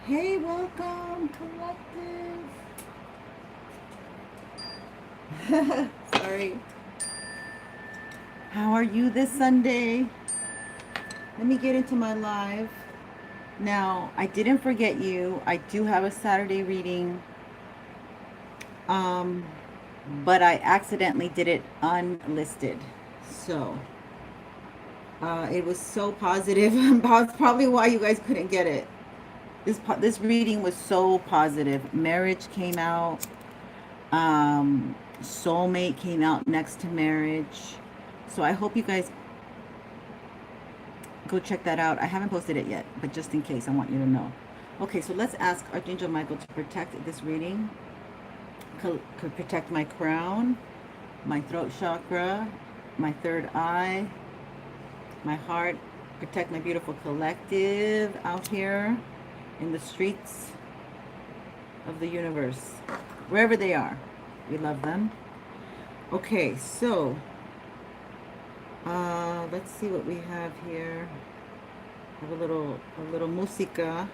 Hey, welcome, collective. Sorry. How are you this Sunday? Let me get into my live. Now, I didn't forget you. I do have a Saturday reading. Um, but I accidentally did it unlisted. So, it was so positive. That's probably why you guys couldn't get it. This reading was so positive. Marriage came out. Soulmate came out next to marriage. So I hope you guys go check that out. I haven't posted it yet, but just in case, I want you to know. Okay, so let's ask Archangel Michael to protect this reading. Could protect my crown, my throat chakra, my third eye, my heart, protect my beautiful collective out here in the streets of the universe, wherever they are. We love them. Okay, so let's see what we have here. Have a little musica.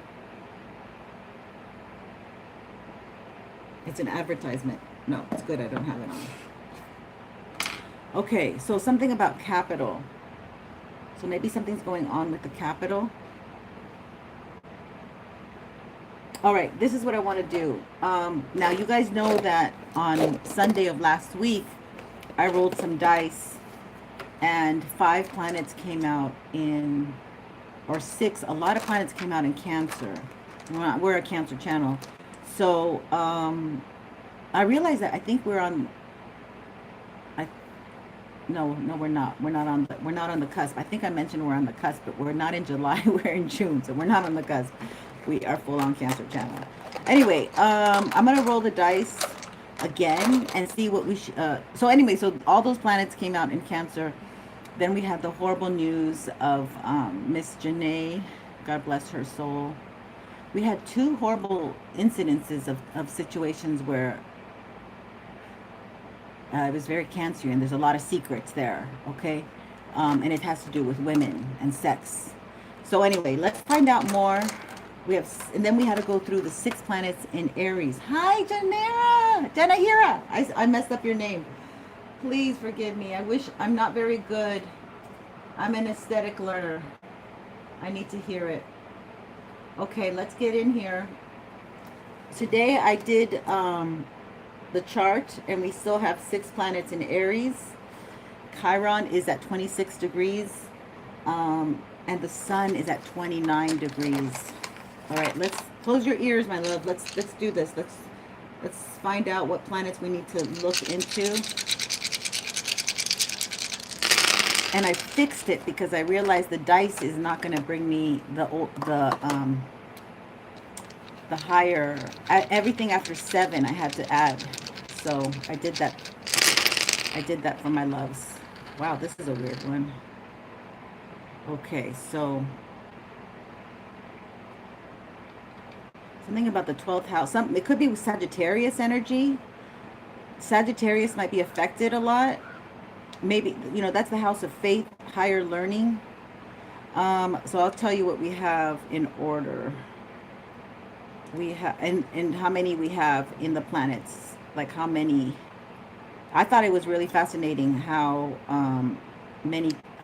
It's an advertisement. No, it's good. I don't have it on. Okay, so something about capital. So maybe something's going on with the capital. All right, this is what I want to do. Now, you guys know that on Sunday of last week, I rolled some dice and 5 planets came out in, or 6, a lot of planets came out in Cancer. We're a Cancer channel. So I realized that I think we're on, no, we're not. We're not on the cusp. I think I mentioned we're on the cusp, but we're not in July. We're in June, so we're not on the cusp. We are full on Cancer channel. Anyway, I'm gonna roll the dice again and see what we so anyway, so all those planets came out in Cancer. Then we had the horrible news of Miss Janae, God bless her soul. We had 2 horrible incidences of situations where it was very Cancerian. There's a lot of secrets there, okay? And it has to do with women and sex. So anyway, let's find out more. And then we had to go through the 6 planets in Aries. Hi, Janahira. I messed up your name. Please forgive me. I'm not very good. I'm an aesthetic learner. I need to hear it. Okay, let's get in here. Today I did the chart, and we still have 6 planets in Aries. Chiron is at 26 degrees, and the sun is at 29 degrees. All right, let's close your ears, my love. Let's do this. Let's find out what planets we need to look into. And I fixed it because I realized the dice is not going to bring me the higher, everything after 7 I had to add. So I did that for my loves. Wow, this is a weird one. Okay, so something about the 12th house. It could be Sagittarius energy. Sagittarius might be affected a lot. Maybe, that's the house of faith, higher learning. So I'll tell you what we have in order. We have, and how many we have in the planets. Like how many. I thought it was really fascinating how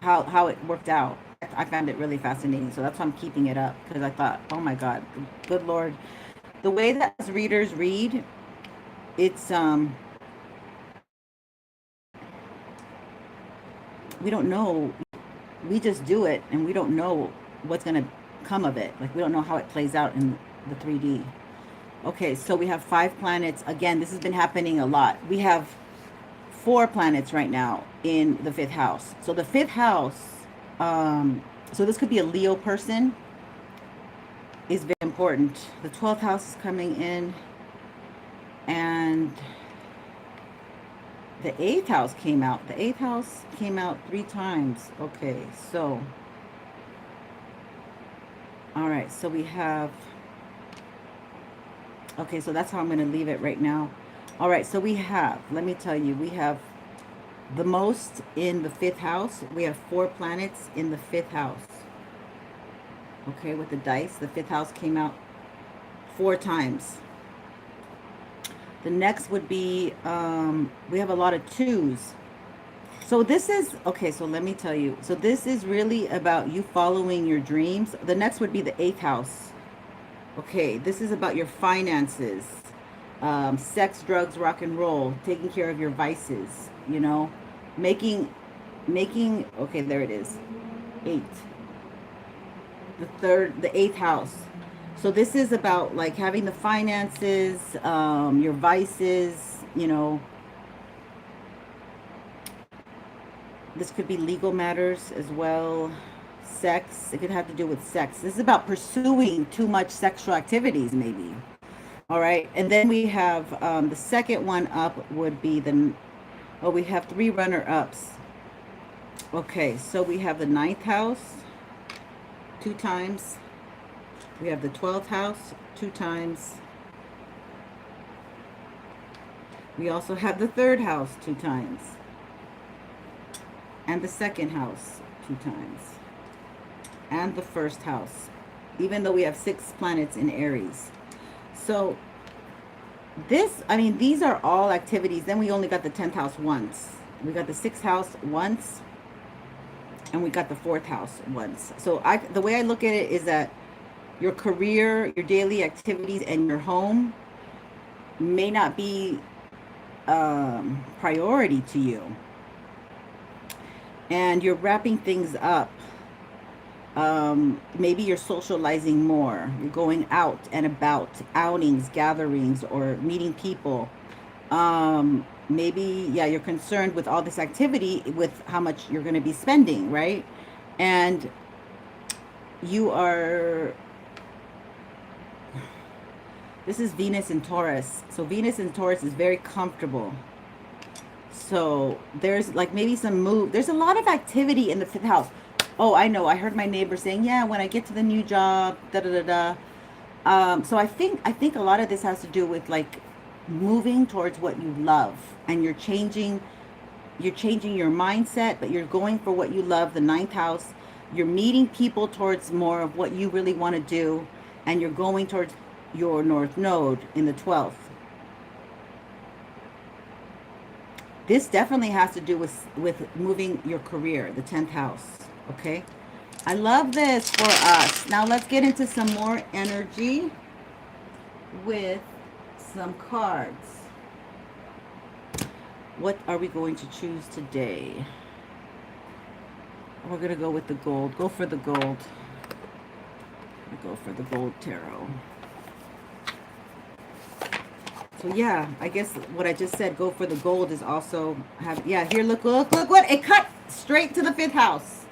how it worked out. I found it really fascinating. So that's why I'm keeping it up, because I thought, oh my God, good Lord. The way that as readers read, it's we don't know. We just do it, and we don't know what's going to come of it. Like, we don't know how it plays out in the 3D. Okay, so we have 5 planets. Again, this has been happening a lot. We have 4 planets right now in the 5th house. So the 5th house, so this could be a Leo person, is very important. The 12th house is coming in, and the 8th house came out. The 8th house came out 3 times. Okay, so, all right, so we have, okay, so that's how I'm going to leave it right now. All right, so we have, let me tell you, we have the most in the 5th house. We have 4 planets in the 5th house. Okay, with the dice, the 5th house came out 4 times. The next would be, we have a lot of 2s. So this is, okay, so let me tell you. So this is really about you following your dreams. The next would be the 8th house. Okay, this is about your finances, sex, drugs, rock and roll, taking care of your vices, you know, making, okay, there it is, 8. The 8th house. So this is about like having the finances, your vices, you know. This could be legal matters as well. Sex, it could have to do with sex. This is about pursuing too much sexual activities, maybe. All right, and then we have the second one up would be the, oh, we have 3 runner-ups. Okay, so we have the 9th house 2 times. We have the 12th house 2 times. We also have the 3rd house 2 times. And the 2nd house 2 times. And the 1st house. Even though we have 6 planets in Aries. So this, I mean, these are all activities. Then we only got the 10th house once. We got the 6th house once. And we got the 4th house once. So the way I look at it is that your career, your daily activities, and your home may not be priority to you. And you're wrapping things up. Maybe you're socializing more. You're going out and about, outings, gatherings, or meeting people. Maybe, yeah, you're concerned with all this activity, with how much you're going to be spending, right? And you are, this is Venus in Taurus. So Venus in Taurus is very comfortable. So there's like maybe some move. There's a lot of activity in the 5th house. Oh, I know. I heard my neighbor saying, yeah, when I get to the new job, so I think a lot of this has to do with like moving towards what you love, and you're changing your mindset, but you're going for what you love, the 9th house. You're meeting people towards more of what you really want to do, and you're going towards your North Node in the 12th. This definitely has to do with moving your career, the 10th house. Okay, I love this for us. Now let's get into some more energy with some cards. What are we going to choose today? We're going to go with the gold. Go for the gold. Go for the gold tarot. So yeah, I guess what I just said, go for the gold, is also have, yeah, here, look what it cut straight to the 5th house.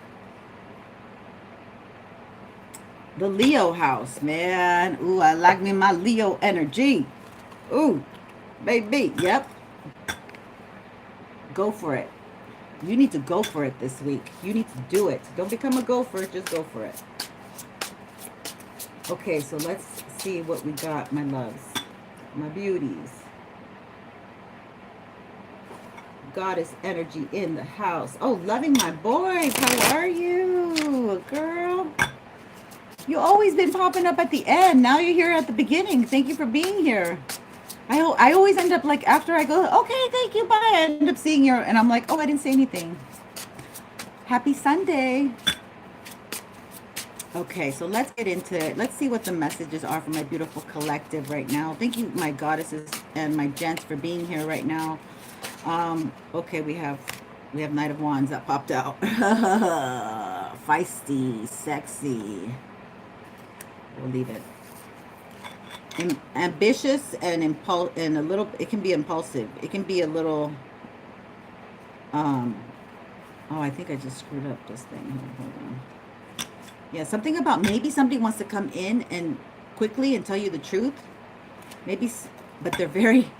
The Leo house, man. Ooh, I like me my Leo energy. Ooh, baby, yep. Go for it. You need to go for it this week. You need to do it. Don't become a gopher, just go for it. Okay, so let's see what we got, my loves. My beauties. Goddess energy in the house. Oh, loving my boys. How are you, girl? You always been popping up at the end. Now you're here at the beginning. Thank you for being here. I always end up like, after I go, okay, thank you, bye, I end up seeing your, and I'm like, oh, I didn't say anything. Happy Sunday. Okay, so let's get into it. Let's see what the messages are for my beautiful collective right now. Thank you, my goddesses and my gents, for being here right now. Okay, we have Knight of Wands that popped out. Feisty, sexy. We'll leave it. Ambitious and a little, it can be impulsive. It can be a little, oh, I think I just screwed up this thing. Hold on. Yeah, something about maybe somebody wants to come in and quickly and tell you the truth. Maybe, but they're very,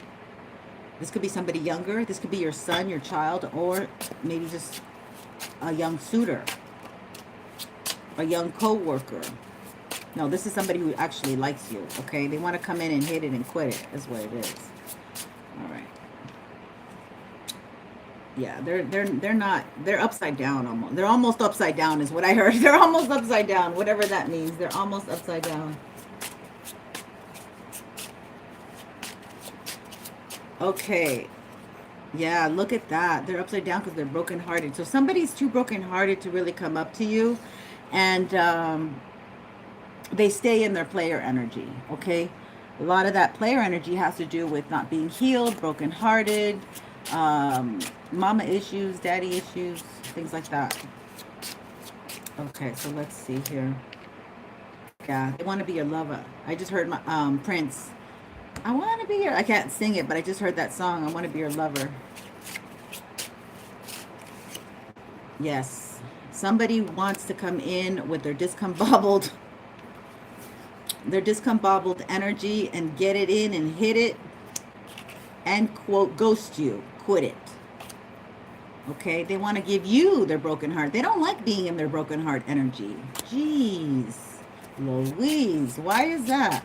this could be somebody younger. This could be your son, your child, or maybe just a young suitor, a young co-worker. No, this is somebody who actually likes you, okay? They want to come in and hit it and quit it. That's what it is. All right. Yeah, they're not, they're upside down almost. They're almost upside down is what I heard. They're almost upside down, whatever that means. They're almost upside down. Okay. Yeah, look at that. They're upside down because they're brokenhearted. So somebody's too brokenhearted to really come up to you. And they stay in their player energy, okay? A lot of that player energy has to do with not being healed, brokenhearted, mama issues, daddy issues, things like that. Okay, so let's see here. Yeah, they want to be your lover. I just heard my Prince. I want to be your, I can't sing it, but I just heard that song. I want to be your lover. Yes. Somebody wants to come in with their discombobbled energy and get it in and hit it and quote ghost you. Quit it. Okay? They want to give you their broken heart. They don't like being in their broken heart energy. Jeez. Louise, why is that?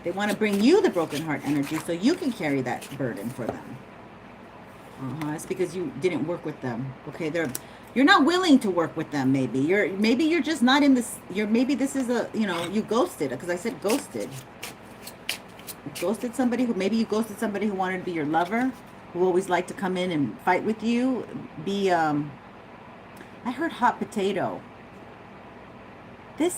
They want to bring you the broken heart energy so you can carry that burden for them. It's because you didn't work with them. Okay, you're not willing to work with them. Maybe you're just not in this. Maybe this is a, you ghosted, because I said ghosted. You ghosted somebody who, maybe you ghosted somebody who wanted to be your lover, who always liked to come in and fight with you. I heard hot potato.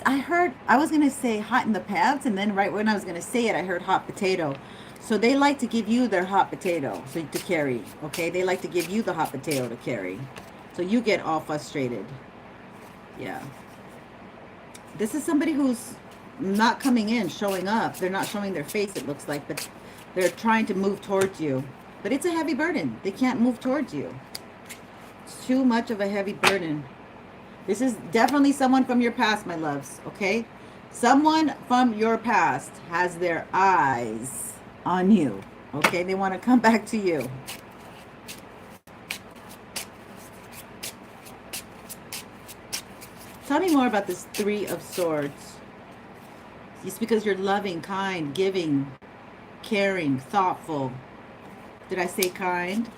I was going to say hot in the pants, and then right when I was going to say it, I heard hot potato. So they like to give you their hot potato to carry, okay? They like to give you the hot potato to carry. So you get all frustrated. Yeah. This is somebody who's not coming in, showing up. They're not showing their face, it looks like, but they're trying to move towards you. But it's a heavy burden. They can't move towards you. It's too much of a heavy burden. This is definitely someone from your past, my loves, okay? Someone from your past has their eyes on you, okay? They want to come back to you. Tell me more about this Three of Swords. It's because you're loving, kind, giving, caring, thoughtful. Did I say kind?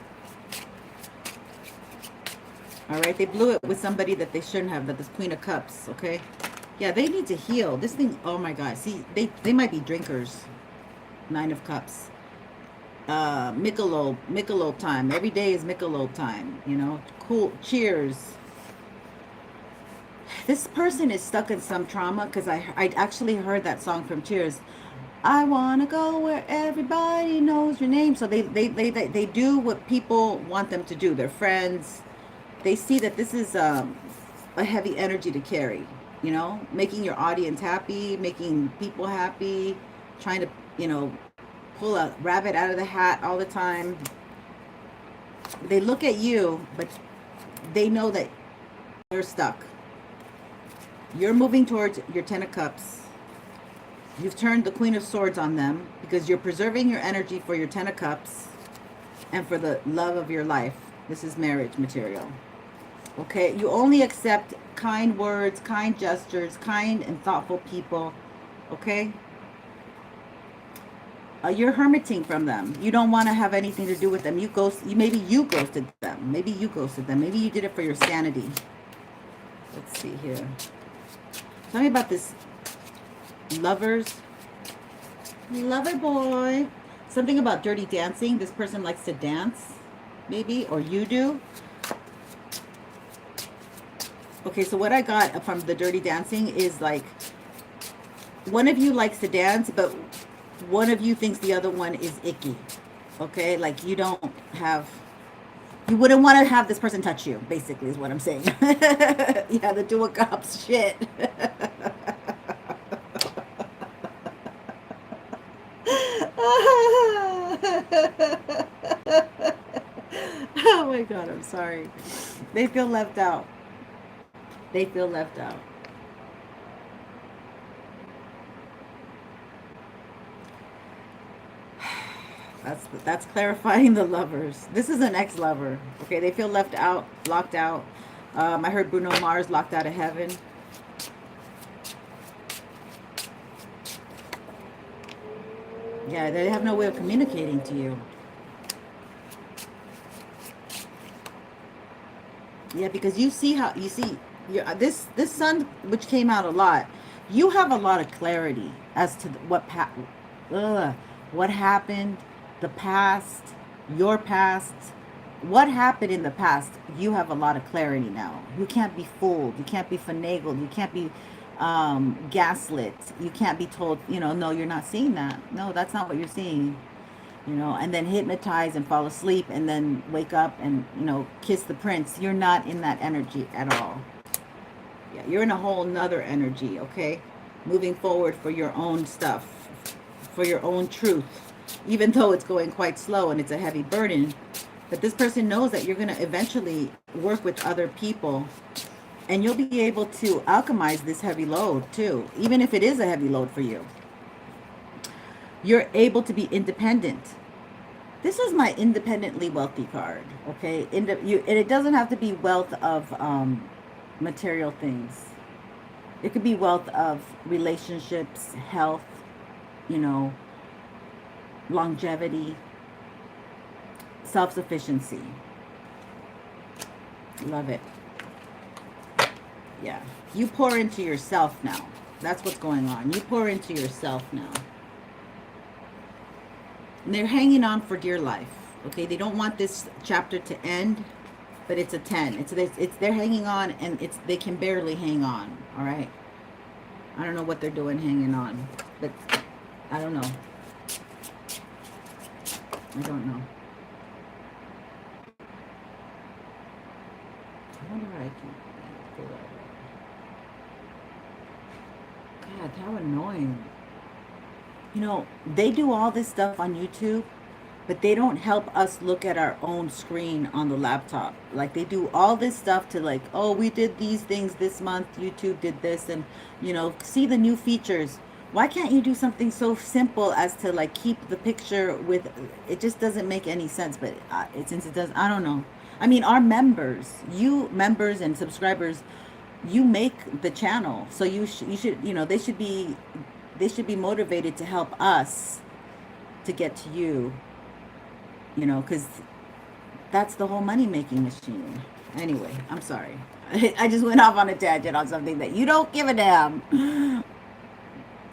All right, they blew it with somebody that they shouldn't have, that this Queen of Cups, okay? Yeah, they need to heal. This thing, oh my God. See, they might be drinkers. Nine of Cups. Michelob time. Every day is Michelob time, Cool, cheers. This person is stuck in some trauma, because I actually heard that song from Cheers. I want to go where everybody knows your name. So they do what people want them to do. Their friends. They see that this is a heavy energy to carry, making your audience happy, making people happy, trying to, pull a rabbit out of the hat all the time. They look at you, but they know that you're stuck. You're moving towards your Ten of Cups. You've turned the Queen of Swords on them because you're preserving your energy for your Ten of Cups and for the love of your life. This is marriage material. Okay, you only accept kind words, kind gestures, kind and thoughtful people. Okay? You're hermiting from them. You don't want to have anything to do with them. Maybe you ghosted them. Maybe you ghosted them. Maybe you did it for your sanity. Let's see here. Tell me about this lover boy. Something about dirty dancing. This person likes to dance, maybe, or you do. Okay, so what I got from the dirty dancing is like, one of you likes to dance, but one of you thinks the other one is icky. Okay, like you wouldn't want to have this person touch you, basically, is what I'm saying. Yeah, the Two of Cups shit. Oh my God, I'm sorry. They feel left out. They feel left out. That's clarifying the lovers. This is an ex-lover. Okay, they feel left out, locked out. I heard Bruno Mars, locked out of heaven. Yeah, they have no way of communicating to you. Yeah, because this sun, which came out a lot, you have a lot of clarity as to what happened, the past, your past, what happened in the past, you have a lot of clarity now. You can't be fooled. You can't be finagled. You can't be gaslit. You can't be told, no, you're not seeing that. No, that's not what you're seeing. And then hypnotize and fall asleep and then wake up and, kiss the prince. You're not in that energy at all. Yeah, you're in a whole nother energy, okay? Moving forward for your own stuff, for your own truth, even though it's going quite slow and it's a heavy burden. But this person knows that you're going to eventually work with other people and you'll be able to alchemize this heavy load too, even if it is a heavy load for you. You're able to be independent. This is my independently wealthy card, okay? And it doesn't have to be wealth of material things. It could be wealth of relationships, health, longevity, self-sufficiency. Love it. Yeah. You pour into yourself now. That's what's going on. You pour into yourself now. And they're hanging on for dear life. Okay, they don't want this chapter to end, but it's a 10. They're hanging on, and they can barely hang on. All right. I don't know what they're doing hanging on, but I don't know. I don't know. I wonder how I can do that. God, how annoying. They do all this stuff on YouTube, but they don't help us look at our own screen on the laptop. Like, they do all this stuff to, like, oh, we did these things this month, YouTube did this, and, see the new features. Why can't you do something so simple as to, like, keep the picture with, it just doesn't make any sense, but since it does, I don't know. I mean, our members, you members and subscribers, you make the channel, so you should, they should be motivated to help us to get to you, because that's the whole money-making machine. Anyway, I'm sorry. I just went off on a tangent on something that you don't give a damn.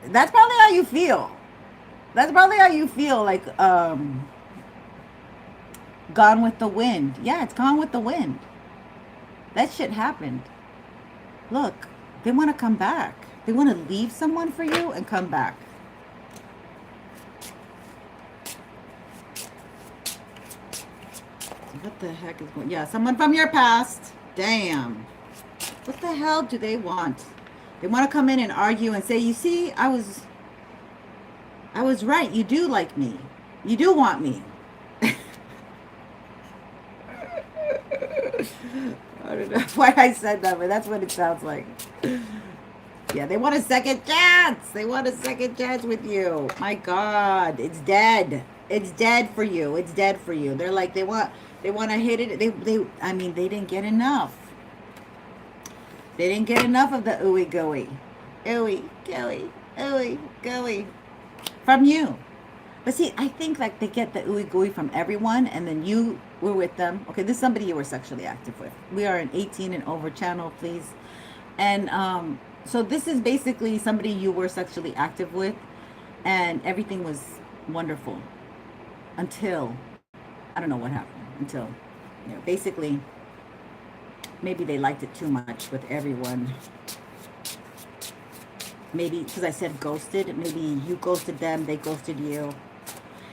That's probably how you feel. That's probably how you feel, like, Gone with the Wind. Yeah, it's Gone with the Wind. That shit happened. Look, they want to come back. They want to leave someone for you and come back. What the heck is going on? Yeah, someone from your past. Damn. What the hell do they want? They want to come in and argue and say, you see, I was right. You do like me. You do want me. I don't know why I said that, but that's what it sounds like. Yeah, they want a second chance. They want a second chance with you. My God, it's dead. It's dead for you. It's dead for you. They're like, they want to hit it. I mean, they didn't get enough. They didn't get enough of the ooey gooey. Ooey gooey. Ooey gooey. From you. But see, I think like they get the ooey gooey from everyone, and then you were with them. Okay, this is somebody you were sexually active with. We are an 18 and over channel, please. And so this is basically somebody you were sexually active with, and everything was wonderful until, I don't know what happened, until, basically, maybe they liked it too much with everyone. Maybe, because I said ghosted, maybe you ghosted them, they ghosted you.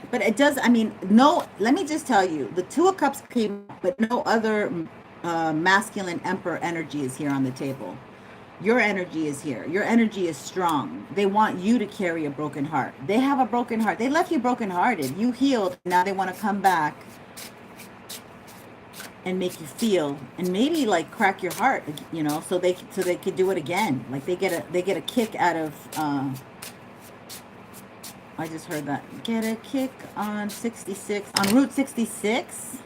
But it does, I mean, no, let me just tell you, the Two of Cups came, but no other masculine emperor energy is here on the table. Your energy is here. Your energy is strong. They want you to carry a broken heart. They have a broken heart. They left you brokenhearted. You healed. Now they want to come back and make you feel, and maybe like crack your heart, so they could do it again. Like they get a kick out of. I just heard that. Get a kick on 66 on Route 66.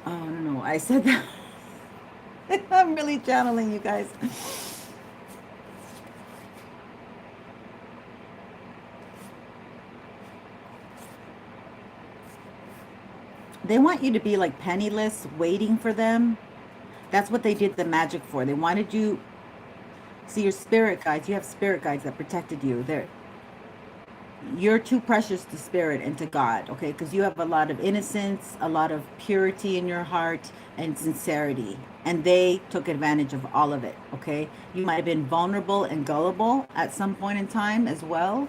Oh, I don't know. I said that. I'm really channeling you guys. They want you to be like penniless, waiting for them. That's what they did the magic for. They wanted you. See, your spirit guides. You have spirit guides that protected you. you're too precious to spirit and to God, okay? Because you have a lot of innocence, a lot of purity in your heart, and sincerity. And they took advantage of all of it, okay? You might have been vulnerable and gullible at some point in time as well.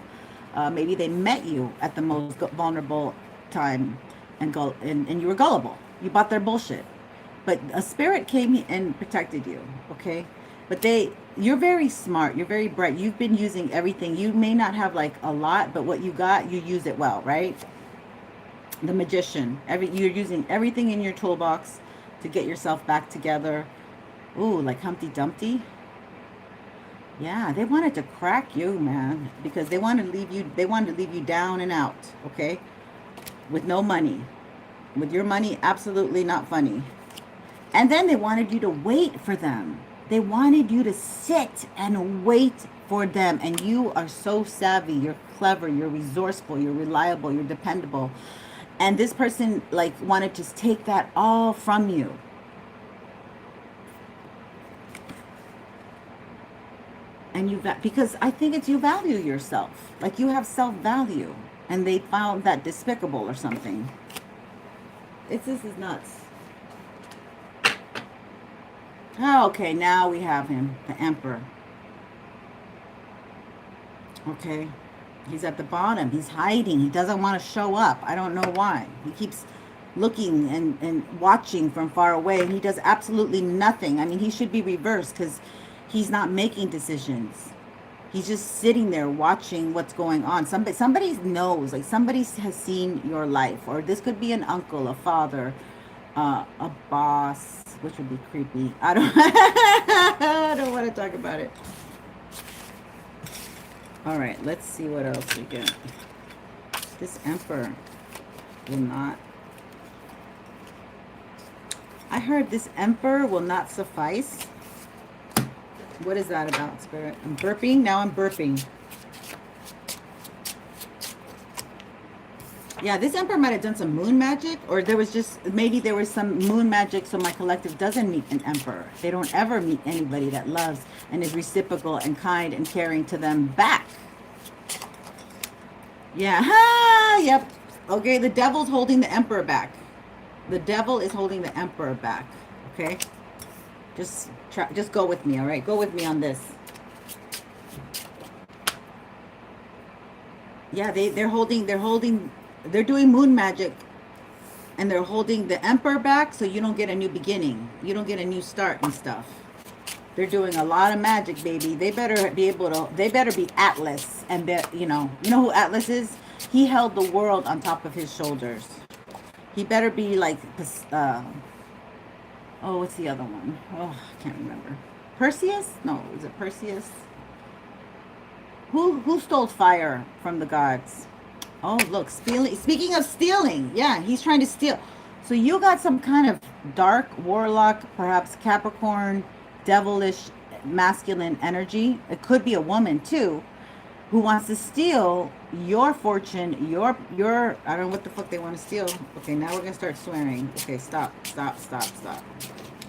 Maybe they met you at the most vulnerable time, and you were gullible. You bought their bullshit. But a spirit came and protected you, okay? But you're very smart, you're very bright, you've been using everything. You may not have like a lot, but what you got, you use it well, right? The magician, you're using everything in your toolbox to get yourself back together. Ooh, like Humpty Dumpty. Yeah, they wanted to crack you, man, because they wanted to leave you down and out, okay? With no money. With your money absolutely not funny. And then they wanted you to wait for them. They wanted you to sit and wait for them. And you are so savvy. You're clever. You're resourceful. You're reliable. You're dependable. And this person like wanted to take that all from you. And because I think it's you value yourself. Like you have self-value. And they found that despicable or something. This is nuts. Oh, okay, now we have him, the Emperor. Okay, he's at the bottom. He's hiding. He doesn't want to show up. I don't know why. He keeps looking and watching from far away, and he does absolutely nothing. I mean, he should be reversed because he's not making decisions. He's just sitting there watching what's going on. Somebody knows, like somebody has seen your life, or this could be an uncle, a father, a boss, which would be creepy. I don't want to talk about it. All right, let's see what else we get. This Emperor will not. I heard this Emperor will not suffice. What is that about, Spirit? I'm burping. Now I'm burping. Yeah, this Emperor might have done some moon magic, or maybe there was some moon magic so my collective doesn't meet an Emperor. They don't ever meet anybody that loves and is reciprocal and kind and caring to them back. Yeah, yep. Okay, the devil's holding the Emperor back. The devil is holding the Emperor back, okay? Just go with me, all right? Go with me on this. Yeah, they're doing moon magic, and they're holding the Emperor back so you don't get a new beginning. You don't get a new start and stuff. They're doing a lot of magic, baby. They better be Atlas, and you know who Atlas is? He held the world on top of his shoulders. He better be like, oh, what's the other one? Oh, I can't remember. Perseus? No, is it Perseus? Who stole fire from the gods? Oh, look, speaking of stealing, yeah, he's trying to steal. So you got some kind of dark warlock, perhaps Capricorn, devilish, masculine energy. It could be a woman too, who wants to steal your fortune, your I don't know what the fuck they want to steal. Okay, now we're gonna start swearing. Okay, stop.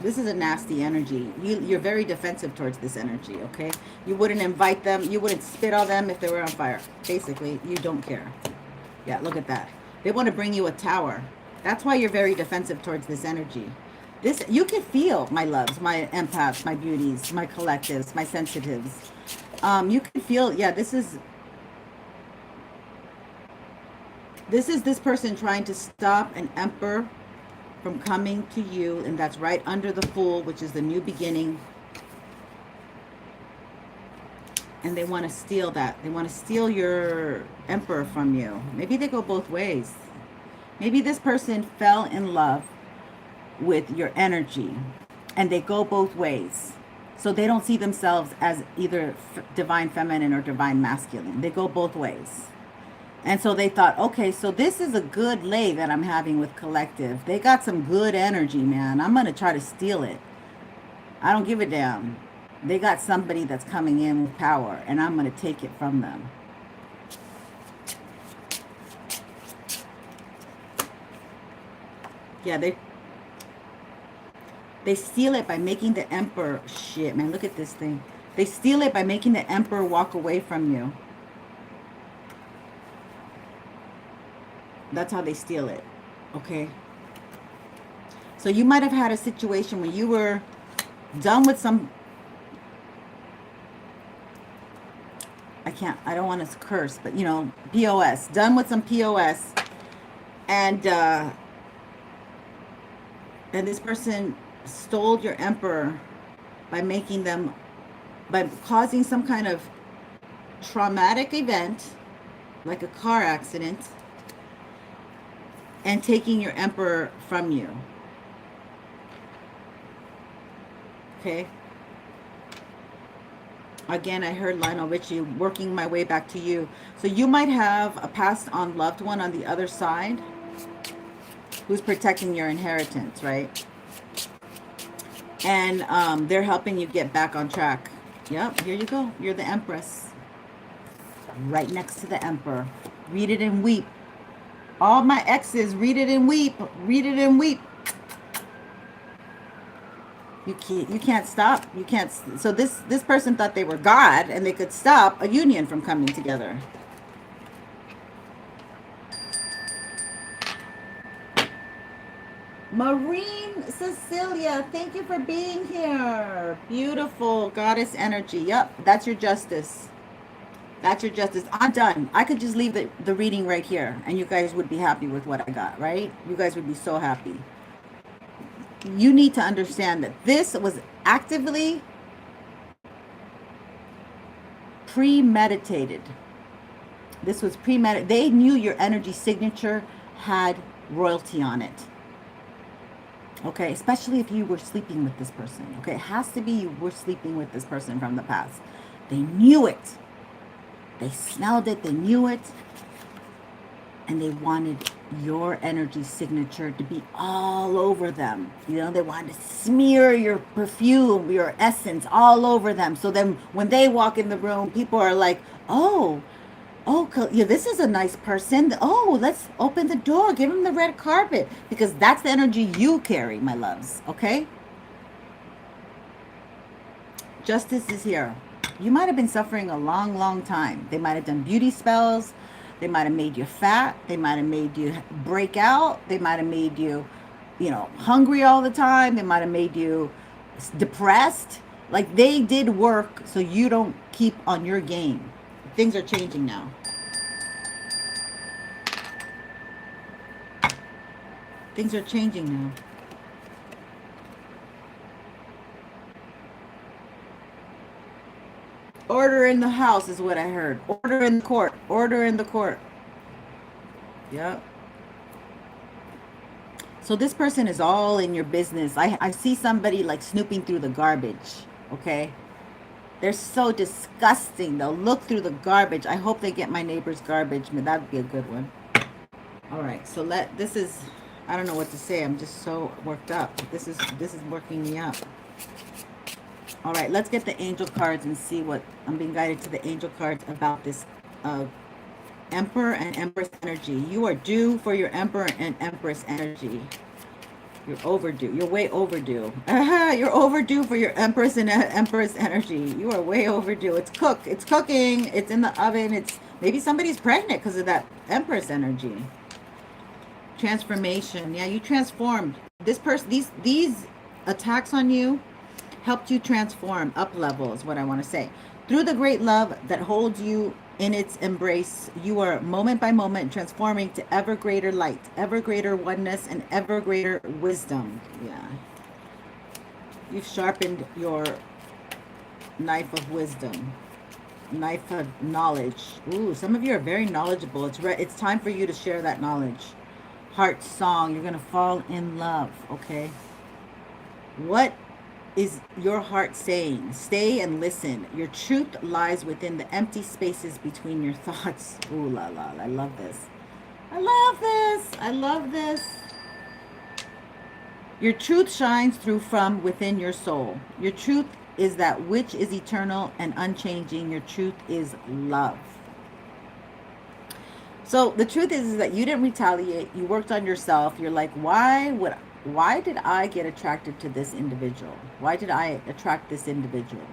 This is a nasty energy. You're very defensive towards this energy, okay? You wouldn't invite them. You wouldn't spit on them if they were on fire. Basically, you don't care. Yeah, look at that. They want to bring you a tower. That's why you're very defensive towards this energy. You can feel, my loves, my empaths, my beauties, my collectives, my sensitives. You can feel, yeah, this is this person trying to stop an Emperor from coming to you, and that's right under the Fool, which is the new beginning. And they want to steal that. They want to steal your Emperor from you. Maybe they go both ways. Maybe this person fell in love with your energy, and they go both ways. So they don't see themselves as either divine feminine or divine masculine. They go both ways. And so they thought, okay, so this is a good lay that I'm having with collective. They got some good energy, man. I'm going to try to steal it. I don't give a damn. They got somebody that's coming in with power, and I'm going to take it from them. Yeah, they steal it by making the Emperor, shit, man, look at this thing. They steal it by making the Emperor walk away from you. That's how they steal it. Okay. So you might have had a situation where you were done with some, I don't want to curse, but you know, POS, done with some POS, and this person stole your emperor by making them, by causing some kind of traumatic event, like a car accident, and taking your emperor from you. Okay. Again, I heard Lionel Richie, working my way back to you. So you might have a passed on loved one on the other side who's protecting your inheritance, right? And they're helping you get back on track. Yep, here you go. You're the Empress. Right next to the Emperor. Read it and weep. All my exes, read it and weep. Read it and weep. You can't stop. You can't. So this person thought they were God and they could stop a union from coming together. Marine Cecilia, thank you for being here. Beautiful goddess energy. Yep, that's your justice. That's your justice. I'm done. I could just leave the reading right here and you guys would be happy with what I got, right? You guys would be so happy. You need to understand that this was actively premeditated. This was premeditated. They knew your energy signature had royalty on it. Okay, especially if you were sleeping with this person. Okay, it has to be you were sleeping with this person from the past. They knew it. They smelled it. They knew it. And they wanted your energy signature to be all over them. You know, they wanted to smear your perfume, your essence all over them. So then when they walk in the room, people are like, oh, yeah, this is a nice person. Oh, let's open the door. Give him the red carpet. Because that's the energy you carry, my loves. Okay? Justice is here. You might have been suffering a long, long time. They might have done beauty spells. They might have made you fat. They might have made you break out. They might have made you, you know, hungry all the time. They might have made you depressed. Like they did work so you don't keep on your game. Things are changing now. Things are changing now. Order in the house is what I heard. Order in the court. Order in the court. Yep. So this person is all in your business. I see somebody like snooping through the garbage. Okay. They're so disgusting. They'll look through the garbage. I hope they get my neighbor's garbage. Man, that would be a good one. All right. So this is, I don't know what to say. I'm just so worked up. This is working me up. All right, let's get the angel cards and see what I'm being guided to the angel cards about this Emperor and Empress energy. You are due for your Emperor and Empress energy. You're overdue. You're way overdue. You're overdue for your Empress and Empress energy. You are way overdue. It's cooked. It's cooking. It's in the oven. It's maybe somebody's pregnant because of that Empress energy. Transformation. Yeah, you transformed. This person, these attacks on you helped you transform, up level is what I want to say. Through the great love that holds you in its embrace, you are moment by moment transforming to ever greater light, ever greater oneness, and ever greater wisdom. Yeah. You've sharpened your knife of wisdom, knife of knowledge. Ooh, some of you are very knowledgeable. It's time for you to share that knowledge. Heart song. You're going to fall in love, okay? What is your heart saying? Stay and listen. Your truth lies within the empty spaces between your thoughts. Ooh la la, I love this. I love this. I love this. Your truth shines through from within your soul. Your truth is that which is eternal and unchanging. Your truth is love. So the truth is that you didn't retaliate. You worked on yourself. You're like, why did I get attracted to this individual? Why did I attract this individual?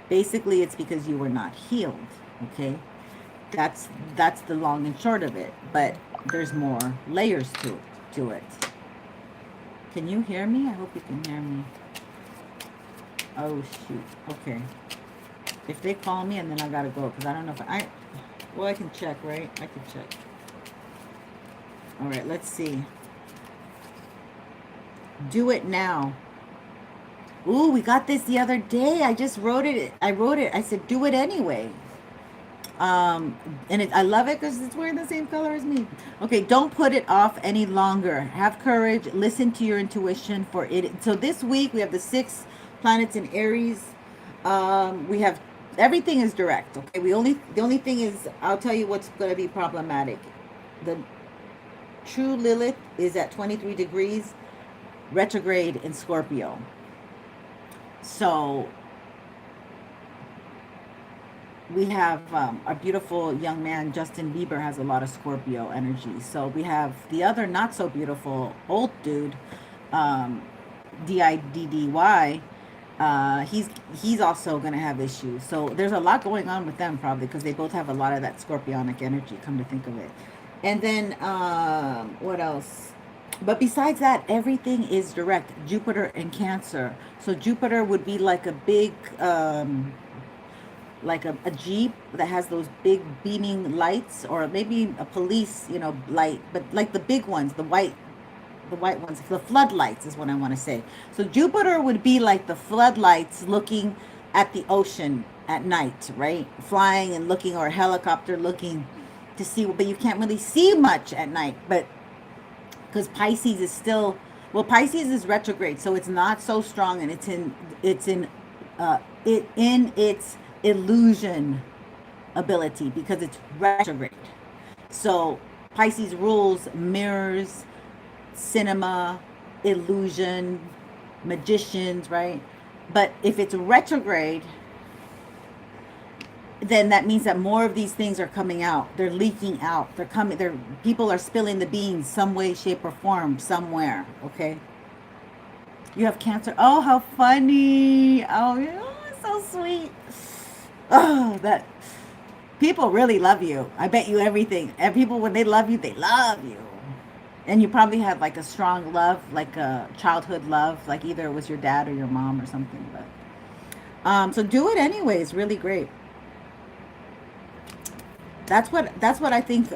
Basically, it's because you were not healed, okay? That's the long and short of it. But there's more layers to it. Can you hear me? I hope you can hear me. Oh, shoot. Okay. If they call me and then I gotta go, because I don't know if well, I can check, right? I can check. All right, let's see. Do it now. Ooh, we got this the other day. I just wrote it. I said, do it anyway. And I love it because it's wearing the same color as me. Okay, don't put it off any longer. Have courage. Listen to your intuition for it. So this week we have the 6 planets in Aries. We have everything is direct. Okay, the only thing is, I'll tell you what's going to be problematic. The true Lilith is at 23 degrees retrograde in Scorpio. So we have our beautiful young man, Justin Bieber, has a lot of Scorpio energy. So we have the other not so beautiful old dude, Diddy. He's also going to have issues. So there's a lot going on with them probably because they both have a lot of that scorpionic energy, come to think of it. And then what else? But besides that, everything is direct. Jupiter and Cancer. So Jupiter would be like a big, like a Jeep that has those big beaming lights, or maybe a police, light, but like the big ones, the white ones, the floodlights is what I want to say. So Jupiter would be like the floodlights looking at the ocean at night, right? Flying and looking, or a helicopter looking to see, but you can't really see much at night. But because Pisces is still, well, Pisces is retrograde, so it's not so strong, and it's in its illusion ability because it's retrograde. So Pisces rules mirrors, cinema, illusion, magicians, right? But if it's retrograde, then that means that more of these things are coming out. They're leaking out. People are spilling the beans some way, shape, or form somewhere. Okay. You have Cancer. Oh, how funny. Oh, so sweet. Oh, that people really love you. I bet you everything. And people, when they love you, they love you. And you probably had like a strong love, like a childhood love, like either it was your dad or your mom or something. But so do it anyway. It's really great. That's what I think.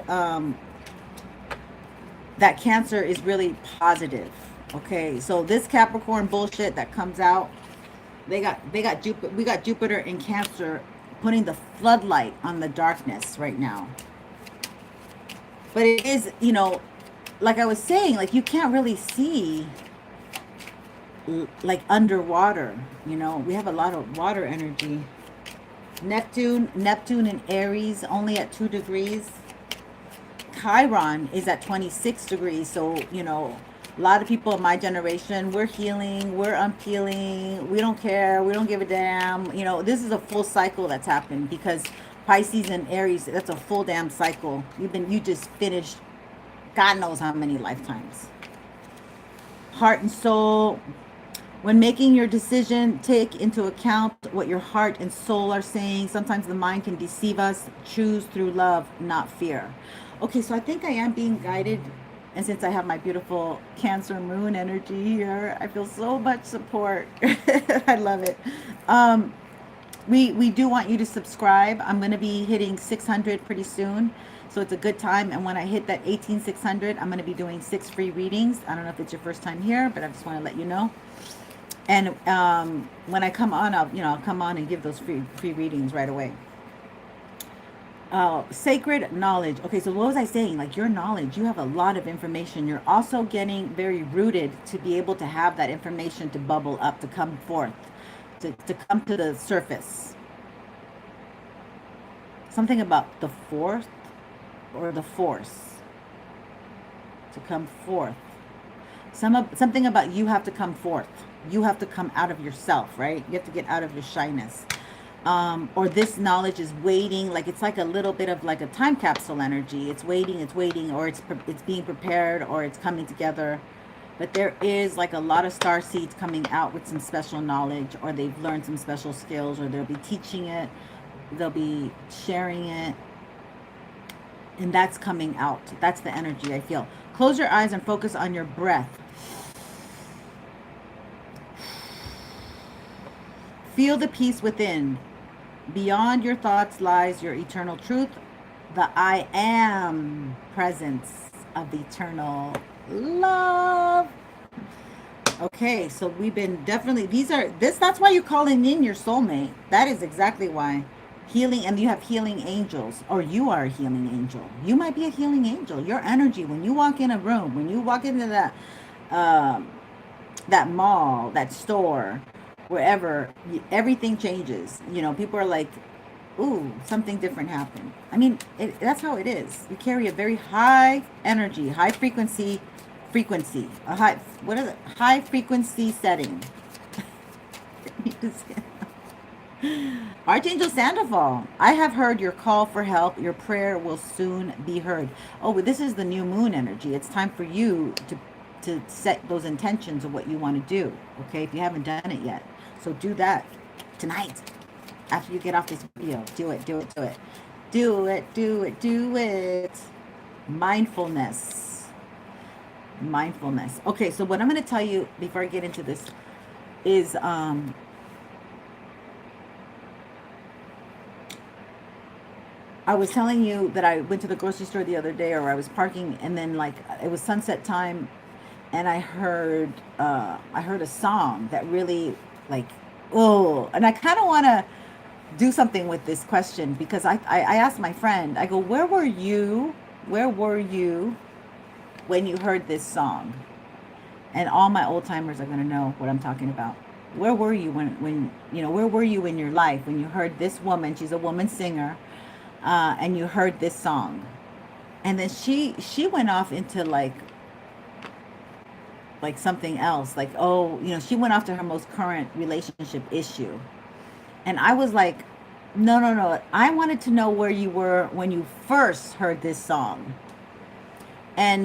That Cancer is really positive. Okay, so this Capricorn bullshit that comes out, we got Jupiter in Cancer putting the floodlight on the darkness right now. But it is, like I was saying, like you can't really see like underwater. We have a lot of water energy. Neptune in Aries, only at 2 degrees. Chiron is at 26 degrees. So, a lot of people in my generation, we're healing, we're unpeeling, we don't care, we don't give a damn. This is a full cycle that's happened because Pisces and Aries, that's a full damn cycle. You just finished God knows how many lifetimes. Heart and soul. When making your decision, take into account what your heart and soul are saying. Sometimes the mind can deceive us. Choose through love, not fear. Okay, so I think I am being guided. And since I have my beautiful Cancer moon energy here, I feel so much support. I love it. We do want you to subscribe. I'm going to be hitting 600 pretty soon. So it's a good time. And when I hit that 18,600, I'm going to be doing 6 free readings. I don't know if it's your first time here, but I just want to let you know. And when I come on, I'll come on and give those free readings right away. Sacred knowledge. Okay, so what was I saying? Like your knowledge, you have a lot of information. You're also getting very rooted to be able to have that information to bubble up, to come forth, to come to the surface. Something about the fourth or the force to come forth. Something about you have to come forth. You have to come out of yourself, right? You have to get out of your shyness. Or this knowledge is waiting, like it's like a little bit of like a time capsule energy. It's waiting, or it's being prepared, or it's coming together. But there is like a lot of star seeds coming out with some special knowledge, or they've learned some special skills, or they'll be teaching it, they'll be sharing it. And that's coming out. That's the energy I feel. Close your eyes and focus on your breath. Feel the peace within. Beyond your thoughts lies your eternal truth, the I am presence of eternal love. Okay, so we've been definitely, that's why you're calling in your soulmate. That is exactly why. Healing, and you have healing angels, or you are a healing angel. You might be a healing angel. Your energy, when you walk in a room, when you walk into that mall, that store, wherever, everything changes. You know, people are like, ooh, something different happened. I mean, that's how it is. You carry a very high energy, high frequency, a high, what is it? High frequency setting. Archangel Sandoval, I have heard your call for help. Your prayer will soon be heard. Oh, this is the new moon energy. It's time for you to set those intentions of what you want to do. Okay, if you haven't done it yet. So do that tonight. After you get off this video, do it, do it, do it. Do it, do it, do it. Mindfulness. Mindfulness. Okay, so what I'm going to tell you before I get into this is I was telling you that I went to the grocery store the other day, or I was parking, and then like it was sunset time, and I heard a song that really like, oh, and I kind of want to do something with this question, because I asked my friend, I go, where were you when you heard this song? And all my old timers are going to know what I'm talking about. Where were you when where were you in your life when you heard this woman? She's a woman singer, and you heard this song. And then she went off into like something else, like, oh, she went off to her most current relationship issue. And I was like, no, I wanted to know where you were when you first heard this song. And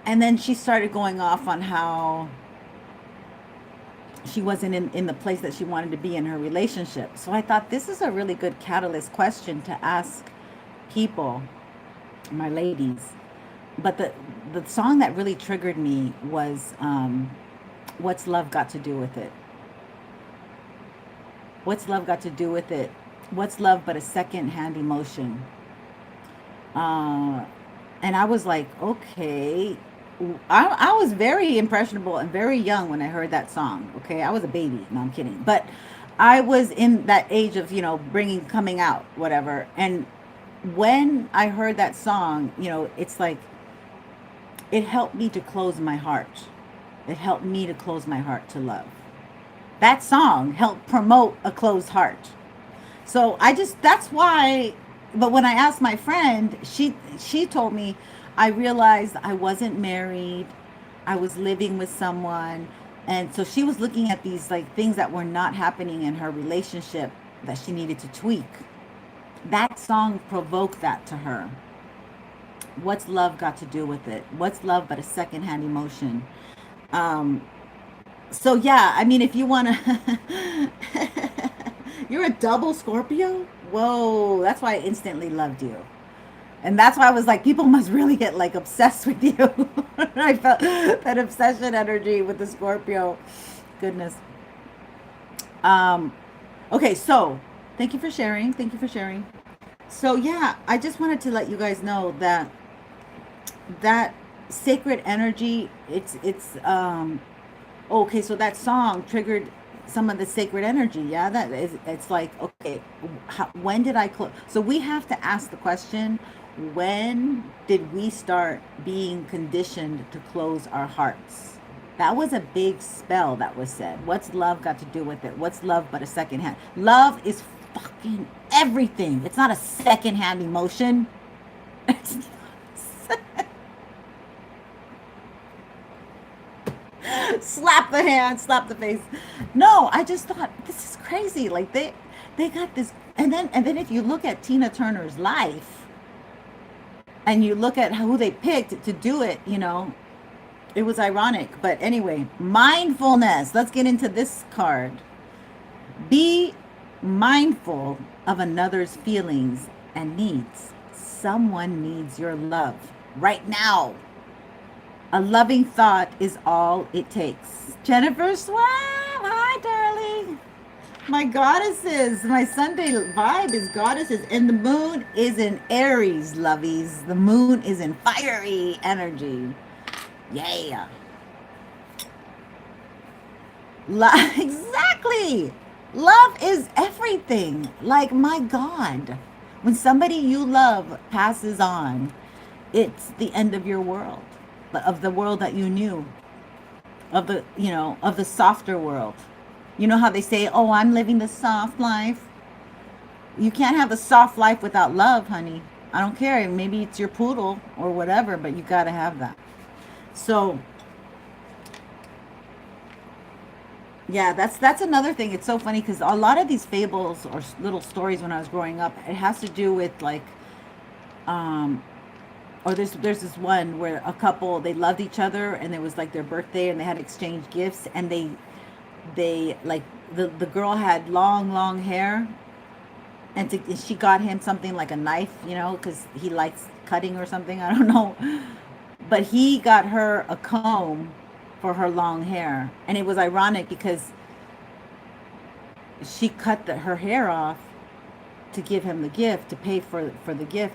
then she started going off on how she wasn't in the place that she wanted to be in her relationship. So I thought this is a really good catalyst question to ask people, my ladies. But the song that really triggered me was What's Love Got to Do with It? What's love got to do with it? What's love but a second-hand emotion? And I was like, okay. I was very impressionable and very young when I heard that song. Okay, I was a baby. No, I'm kidding. But I was in that age of, coming out, whatever. And when I heard that song, it's like, it helped me to close my heart. It helped me to close my heart to love. That song helped promote a closed heart. So that's why, but when I asked my friend, she told me, I realized I wasn't married. I was living with someone. And so she was looking at these like things that were not happening in her relationship that she needed to tweak. That song provoked that to her. What's love got to do with it? What's love but a secondhand emotion? So yeah, I mean, if you want to, you're a double Scorpio? Whoa, that's why I instantly loved you. And that's why I was like, people must really get like obsessed with you. I felt that obsession energy with the Scorpio. Goodness. Okay, so thank you for sharing. Thank you for sharing. So yeah, I just wanted to let you guys know that sacred energy, okay, so that song triggered some of the sacred energy. Yeah, that is, it's like, okay, when did I close? So we have to ask the question, when did we start being conditioned to close our hearts? That was a big spell that was said. What's love got to do with it? What's love but a second hand? Love is fucking everything. It's not a second hand emotion. It's slap the hand, slap the face. No, I just thought this is crazy. Like they got this, and then if you look at Tina Turner's life, and you look at who they picked to do it, it was ironic. But anyway, mindfulness. Let's get into this card. Be mindful of another's feelings and needs. someone needs your love right now. A loving thought is all it takes. Jennifer Swam, hi, darling. My goddesses, my Sunday vibe is goddesses, and the moon is in Aries, lovies. The moon is in fiery energy. Yeah. Exactly. Love is everything. Like, my God. When somebody you love passes on, it's the end of your world, of the world that you knew, of the, of the softer world. You know how they say, oh, I'm living the soft life. You can't have the soft life without love, honey. I don't care. Maybe it's your poodle or whatever, but you got to have that. So, yeah, that's another thing. It's so funny because a lot of these fables or little stories when I was growing up, it has to do with like, or there's this one where a couple, they loved each other and it was like their birthday and they had exchanged gifts, and they like the girl had long hair, and she got him something like a knife, because he likes cutting or something, I don't know, but he got her a comb for her long hair. And it was ironic because she cut her hair off to give him the gift, to pay for the gift.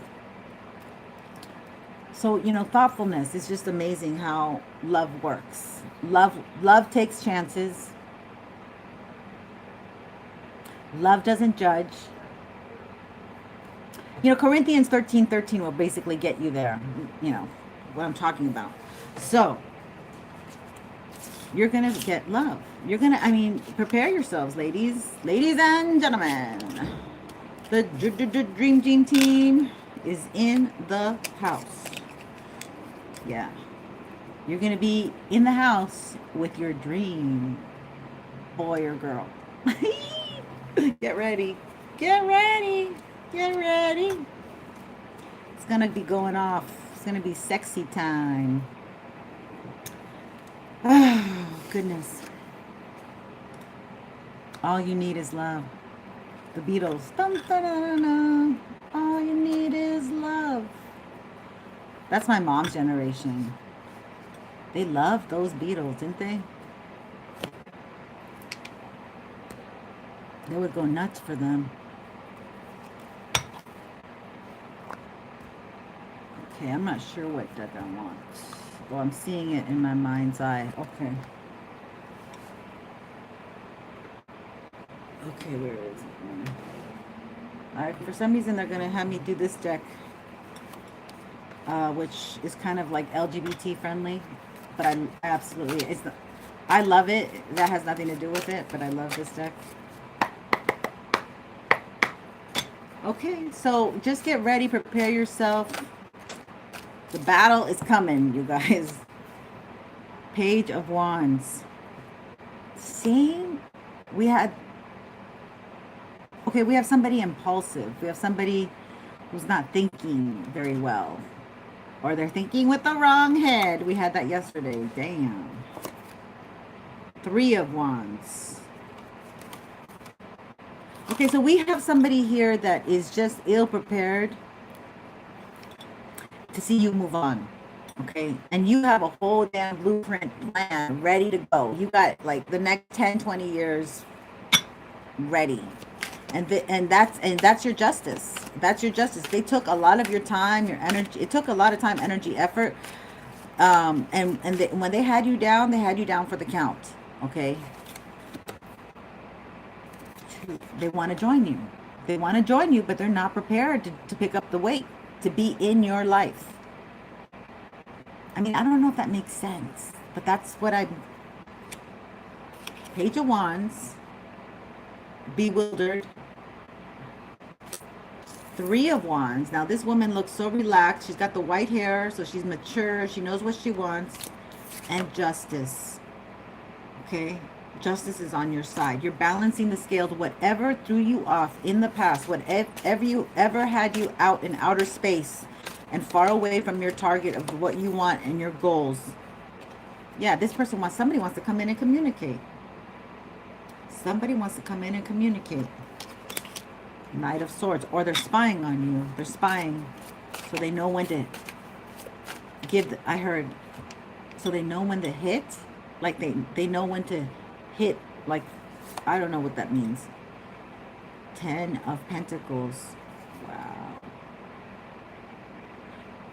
So, thoughtfulness is just amazing how love works. Love takes chances. Love doesn't judge. Corinthians 13:13 will basically get you there. What I'm talking about. So, you're going to get love. You're going to, prepare yourselves, ladies and gentlemen. The Dream team is in the house. Yeah. You're going to be in the house with your dream boy or girl. Get ready. Get ready. Get ready. It's going to be going off. It's going to be sexy time. Oh, goodness. All you need is love. The Beatles. Dun, dun, dun, dun. All you need is love. That's my mom's generation. They loved those Beatles, didn't they? They would go nuts for them. Okay, I'm not sure what deck I want. Well, I'm seeing it in my mind's eye. Okay. Okay, where is it? All right, for some reason, they're going to have me do this deck, which is kind of like LGBT friendly, but I absolutely, I love it. That has nothing to do with it, but I love this deck. Okay, so just get ready, prepare yourself. The battle is coming, you guys. Page of Wands. See? We have somebody impulsive. We have somebody who's not thinking very well. Or they're thinking with the wrong head. We had that yesterday. Damn. 3 of Wands. Okay, so we have somebody here that is just ill-prepared to see you move on. Okay, and you have a whole damn blueprint plan ready to go. You got like the next 10, 20 years ready. And that's your justice. That's your justice. They took a lot of your time, your energy. It took a lot of time, energy, effort. When they had you down for the count. Okay. They want to join you. They want to join you, but they're not prepared to pick up the weight, to be in your life. I don't know if that makes sense, but that's what Page of Wands, bewildered. 3 of Wands. Now this woman looks so relaxed. She's got the white hair, so she's mature. She knows what she wants. And Justice. Okay? Justice is on your side. You're balancing the scales. Whatever threw you off in the past, whatever you ever had you out in outer space and far away from your target of what you want and your goals. Yeah, this person somebody wants to come in and communicate. Somebody wants to come in and communicate. Knight of Swords. Or they're spying on you. They're spying. So they know when to give, I heard, so they know when to hit, like they know when to hit, like, I don't know what that means. 10 of Pentacles. Wow.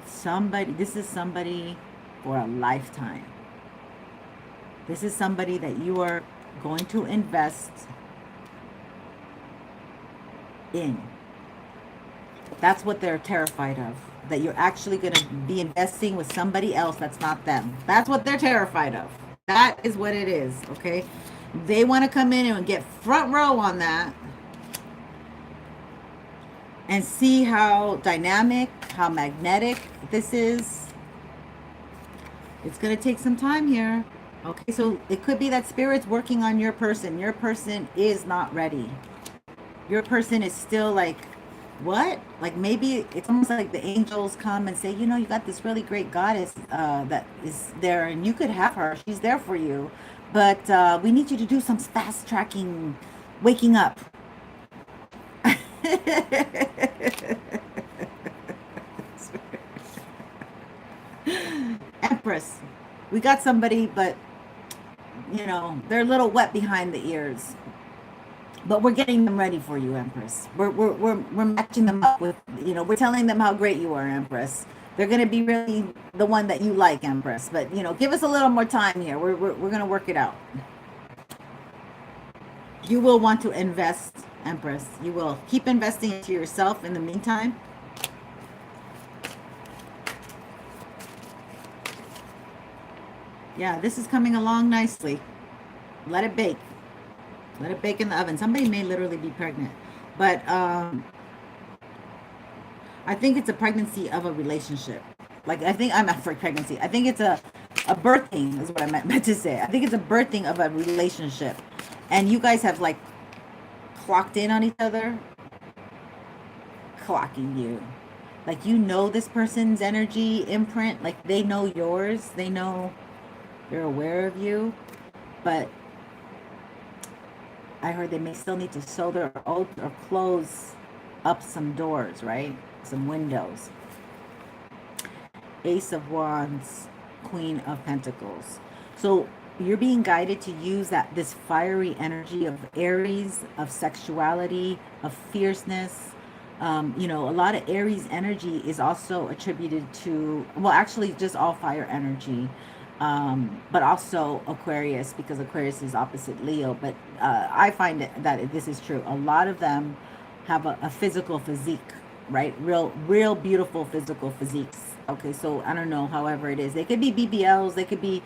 Somebody, this is somebody for a lifetime. This is somebody that you are going to invest in. That's what they're terrified of. That you're actually going to be investing with somebody else that's not them. That's what they're terrified of. That is what it is, okay? They want to come in and get front row on that and see how dynamic, how magnetic this is. It's going to take some time here. Okay, so it could be that Spirit's working on your person. Your person is not ready. Your person is still like, what? Like maybe it's almost like the angels come and say, you know, you got this really great goddess that is there and you could have her. She's there for you. But we need you to do some fast tracking, waking up. Empress. We got somebody, but, you know, they're a little wet behind the ears. But we're getting them ready for you, Empress. We're matching them up with, you know, we're telling them how great you are, Empress. They're going to be really the one that you like, Empress. But, you know, give us a little more time here. We're going to work it out. You will want to invest, Empress. You will keep investing into yourself in the meantime. Yeah, this is coming along nicely. Let it bake. Let it bake in the oven. Somebody may literally be pregnant. But I think it's a pregnancy of a relationship. Like, I think I'm not for pregnancy. I think it's a birthing is what I meant to say. I think it's a birthing of a relationship. And you guys have, like, clocked in on each other. Clocking you. Like, you know this person's energy imprint. Like, they know yours. They know they're aware of you. But I heard they may still need to sew their oath or close up some doors, right? Some windows. Ace of Wands, Queen of Pentacles. So you're being guided to use this fiery energy of Aries, of sexuality, of fierceness. You know, a lot of Aries energy is also attributed to, well, actually just all fire energy. But also Aquarius, because Aquarius is opposite Leo. But I find that this is true. A lot of them have a physical physique, right? Real beautiful physical physiques. Okay, so I don't know, however it is. They could be BBLs, they could be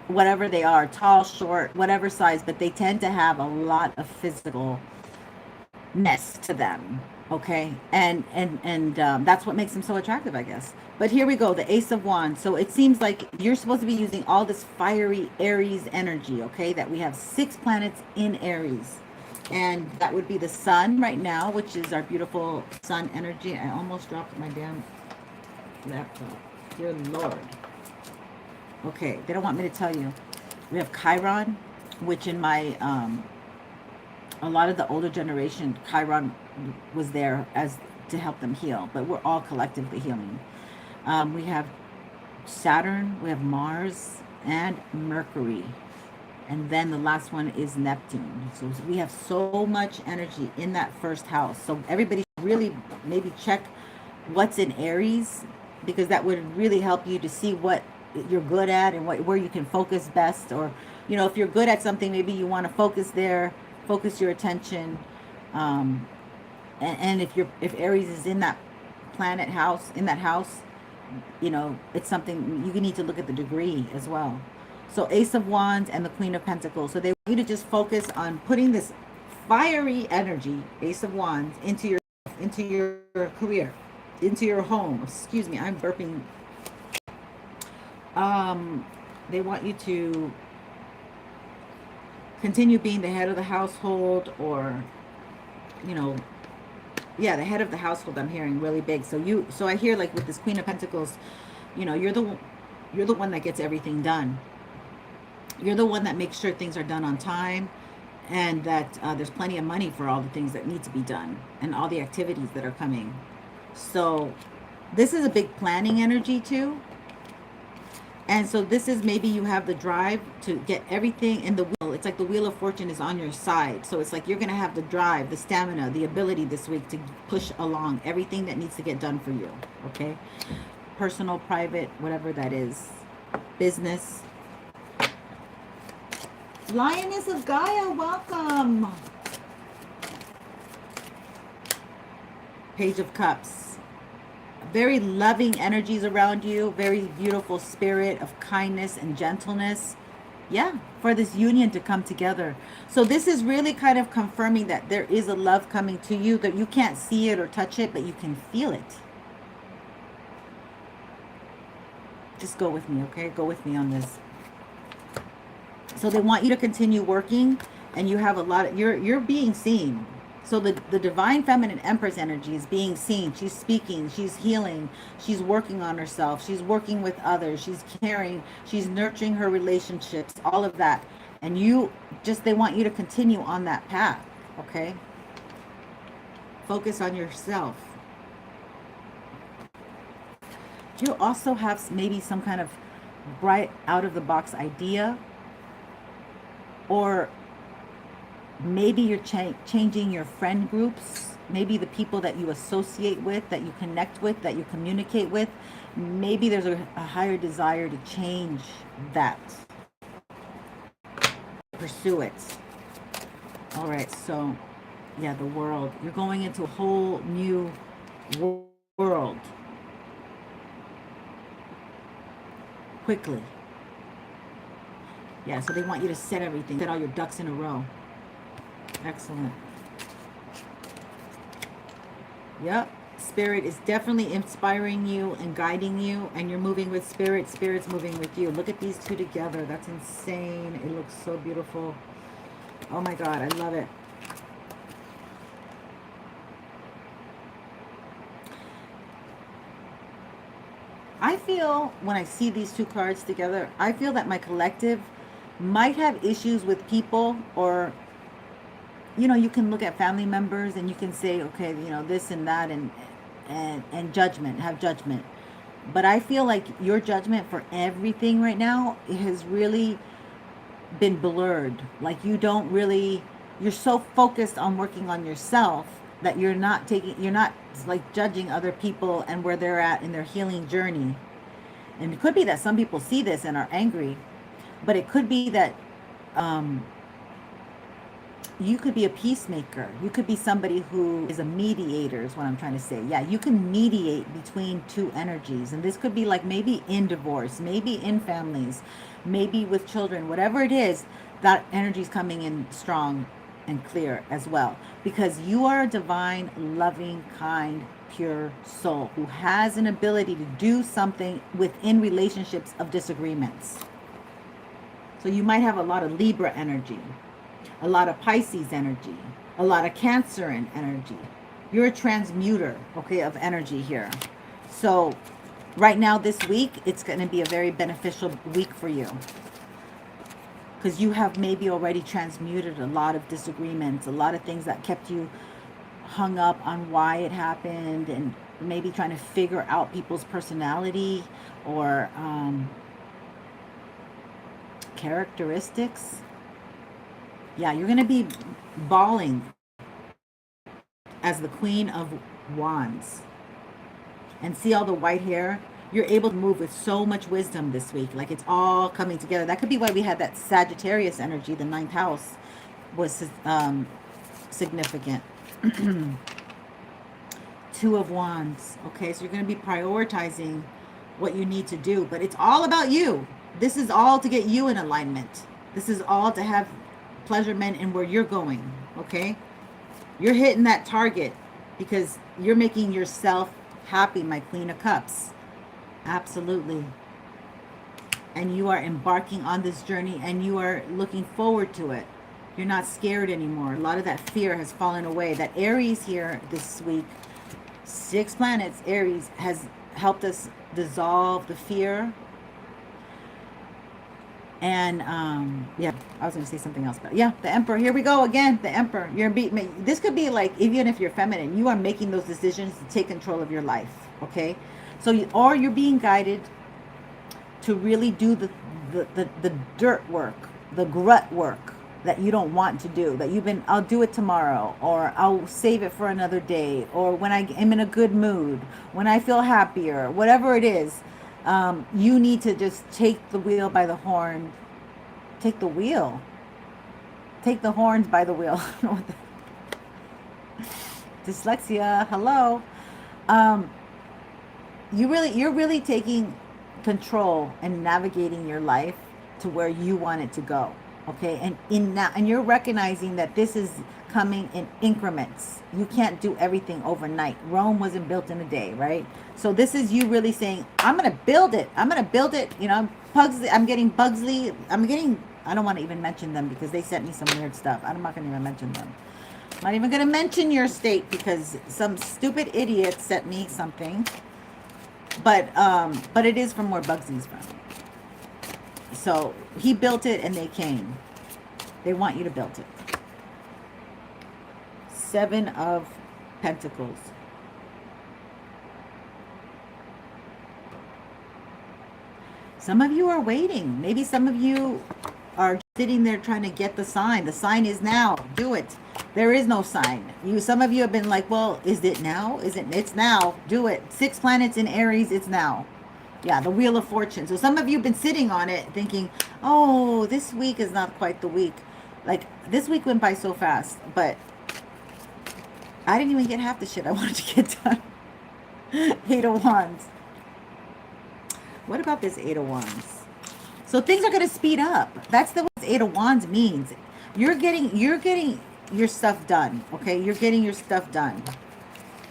whatever they are, tall, short, whatever size, but they tend to have a lot of physicalness to them. Okay, and that's what makes them so attractive, I guess. But here we go, the Ace of Wands. So it seems like you're supposed to be using all this fiery Aries energy, okay? That we have 6 planets in Aries. And that would be the sun right now, which is our beautiful sun energy. I almost dropped my damn laptop. Dear Lord. Okay, they don't want me to tell you. We have Chiron, which in my, a lot of the older generation, Chiron was there as to help them heal. But we're all collectively healing. We have Saturn, we have Mars, and Mercury. And then the last one is Neptune. So we have so much energy in that first house. So everybody really maybe check what's in Aries, because that would really help you to see what you're good at and where you can focus best. Or, you know, if you're good at something, maybe you want to focus there, focus your attention. And if Aries is in that planet house, in that house, you know, it's something you need to look at the degree as well. So Ace of Wands and the Queen of Pentacles. So they want you to just focus on putting this fiery energy, Ace of Wands, into your career, into your home. Excuse me, I'm burping. They want you to continue being the head of the household, or, you know, yeah, the head of the household. I'm hearing really big. So I hear, like, with this Queen of Pentacles, you know, you're the one that gets everything done. You're the one that makes sure things are done on time, and that there's plenty of money for all the things that need to be done and all the activities that are coming. So this is a big planning energy too. And so this is maybe you have the drive to get everything in the wheel. It's like the wheel of fortune is on your side. So it's like you're going to have the drive, the stamina, the ability this week to push along everything that needs to get done for you. Okay? Personal, private, whatever that is. Business. Lioness of Gaia, welcome. Page of Cups. Very loving energies around you, very beautiful spirit of kindness and gentleness. Yeah, for this union to come together. So this is really kind of confirming that there is a love coming to you, that you can't see it or touch it, but you can feel it. Just go with me, okay? Go with me on this. So they want you to continue working, and you have a lot of, you're being seen. So the divine feminine empress energy is being seen. She's speaking, she's healing, she's working on herself, she's working with others, she's caring, she's nurturing her relationships, all of that. And you just, they want you to continue on that path, okay? Focus on yourself. You also have maybe some kind of bright out of the box idea, or maybe you're changing your friend groups, maybe the people that you associate with, that you connect with, that you communicate with. Maybe there's a higher desire to change that, pursue it. All right, so yeah, the world, you're going into a whole new world quickly. Yeah, so they want you to set everything, set all your ducks in a row. Excellent. Yep. Spirit is definitely inspiring you and guiding you, and you're moving with spirit. Spirit's moving with you. Look at these two together. That's insane. It looks so beautiful. Oh my God, I love it. I feel when I see these two cards together, I feel that my collective might have issues with people, or you know, you can look at family members and you can say, okay, you know, this and that, and judgment, have judgment. But I feel like your judgment for everything right now, it has really been blurred. Like you don't really, you're so focused on working on yourself that you're not like judging other people and where they're at in their healing journey. And it could be that some people see this and are angry, but it could be that you could be a peacemaker. You could be somebody who is a mediator, is what I'm trying to say. Yeah, you can mediate between two energies. And this could be like maybe in divorce, maybe in families, maybe with children, whatever it is, that energy is coming in strong and clear as well. Because you are a divine, loving, kind, pure soul who has an ability to do something within relationships of disagreements. So you might have a lot of Libra energy, a lot of Pisces energy, a lot of Cancer energy. You're a transmuter, okay, of energy here. So right now, this week, it's going to be a very beneficial week for you, because you have maybe already transmuted a lot of disagreements, a lot of things that kept you hung up on why it happened, and maybe trying to figure out people's personality or characteristics. Yeah, you're going to be bawling as the Queen of Wands. And see all the white hair? You're able to move with so much wisdom this week. Like it's all coming together. That could be why we had that Sagittarius energy. The 9th house was significant. 2 of Wands. Okay, so you're going to be prioritizing what you need to do. But it's all about you. This is all to get you in alignment. This is all to have pleasurement in where you're going, okay? You're hitting that target because you're making yourself happy, my Queen of Cups. Absolutely. And you are embarking on this journey and you are looking forward to it. You're not scared anymore. A lot of that fear has fallen away. That Aries here this week, 6 planets, Aries, has helped us dissolve the fear. And yeah, I was going to say something else, but yeah, the Emperor. Here we go again. The Emperor. This could be like, even if you're feminine, you are making those decisions to take control of your life. Okay, so or you're being guided to really do the dirt work, the grit work that you don't want to do, that you've been, I'll do it tomorrow, or I'll save it for another day, or when I am in a good mood, when I feel happier, whatever it is. You need to just take the wheel by the horn. Take the wheel. Take the horns by the wheel. Dyslexia. Hello. You're really taking control and navigating your life to where you want it to go. Okay, and you're recognizing that this is coming in increments. You can't do everything overnight. Rome wasn't built in a day, right? So this is you really saying, I'm gonna build it. I'm gonna build it. You know, I'm getting Bugsley. I don't want to even mention them because they sent me some weird stuff. I'm not gonna even mention them. I'm not even gonna mention your state because some stupid idiot sent me something. But it is from where Bugsy's from. So he built it and they came. They want you to build it. 7 of Pentacles. Some of you are waiting. Maybe some of you are sitting there trying to get the sign. The sign is now. Do it. There is no sign. Some of you have been like, well, is it now? It's now. Do it. 6 planets in Aries. It's now. Yeah, the Wheel of Fortune. So some of you have been sitting on it thinking, oh, this week is not quite the week. Like, this week went by so fast, but I didn't even get half the shit I wanted to get done. 8 of Wands. What about this 8 of Wands? So things are going to speed up. That's what 8 of Wands means. You're getting your stuff done, okay? You're getting your stuff done.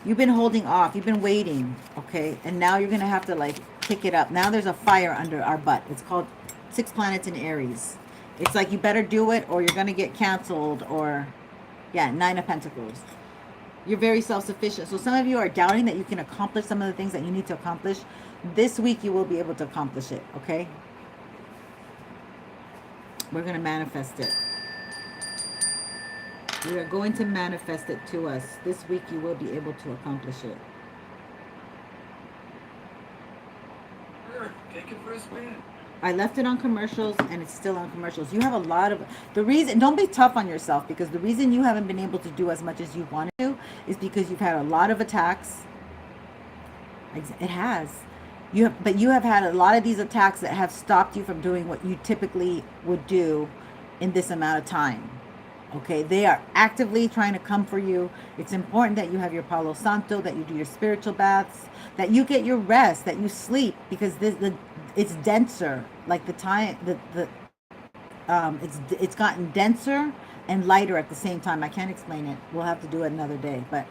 You've been holding off. You've been waiting, okay? And now you're going to have to, like, pick it up. Now there's a fire under our butt. It's called 6 planets in Aries. It's like you better do it or you're going to get canceled or, yeah, 9 of Pentacles. You're very self-sufficient. So some of you are doubting that you can accomplish some of the things that you need to accomplish. This week you will be able to accomplish it, okay? We're going to manifest it. We are going to manifest it to us. This week you will be able to accomplish it. Take it for a spin. I left it on commercials and it's still on commercials. You have a lot of, the reason, don't be tough on yourself, because the reason you haven't been able to do as much as you want to is because you've had a lot of attacks. It has. But you have had a lot of these attacks that have stopped you from doing what you typically would do in this amount of time. Okay, they are actively trying to come for you. It's important that you have your Palo Santo, that you do your spiritual baths, that you get your rest, that you sleep, because it's denser. Like the time, it's gotten denser and lighter at the same time. I can't explain it. We'll have to do it another day, but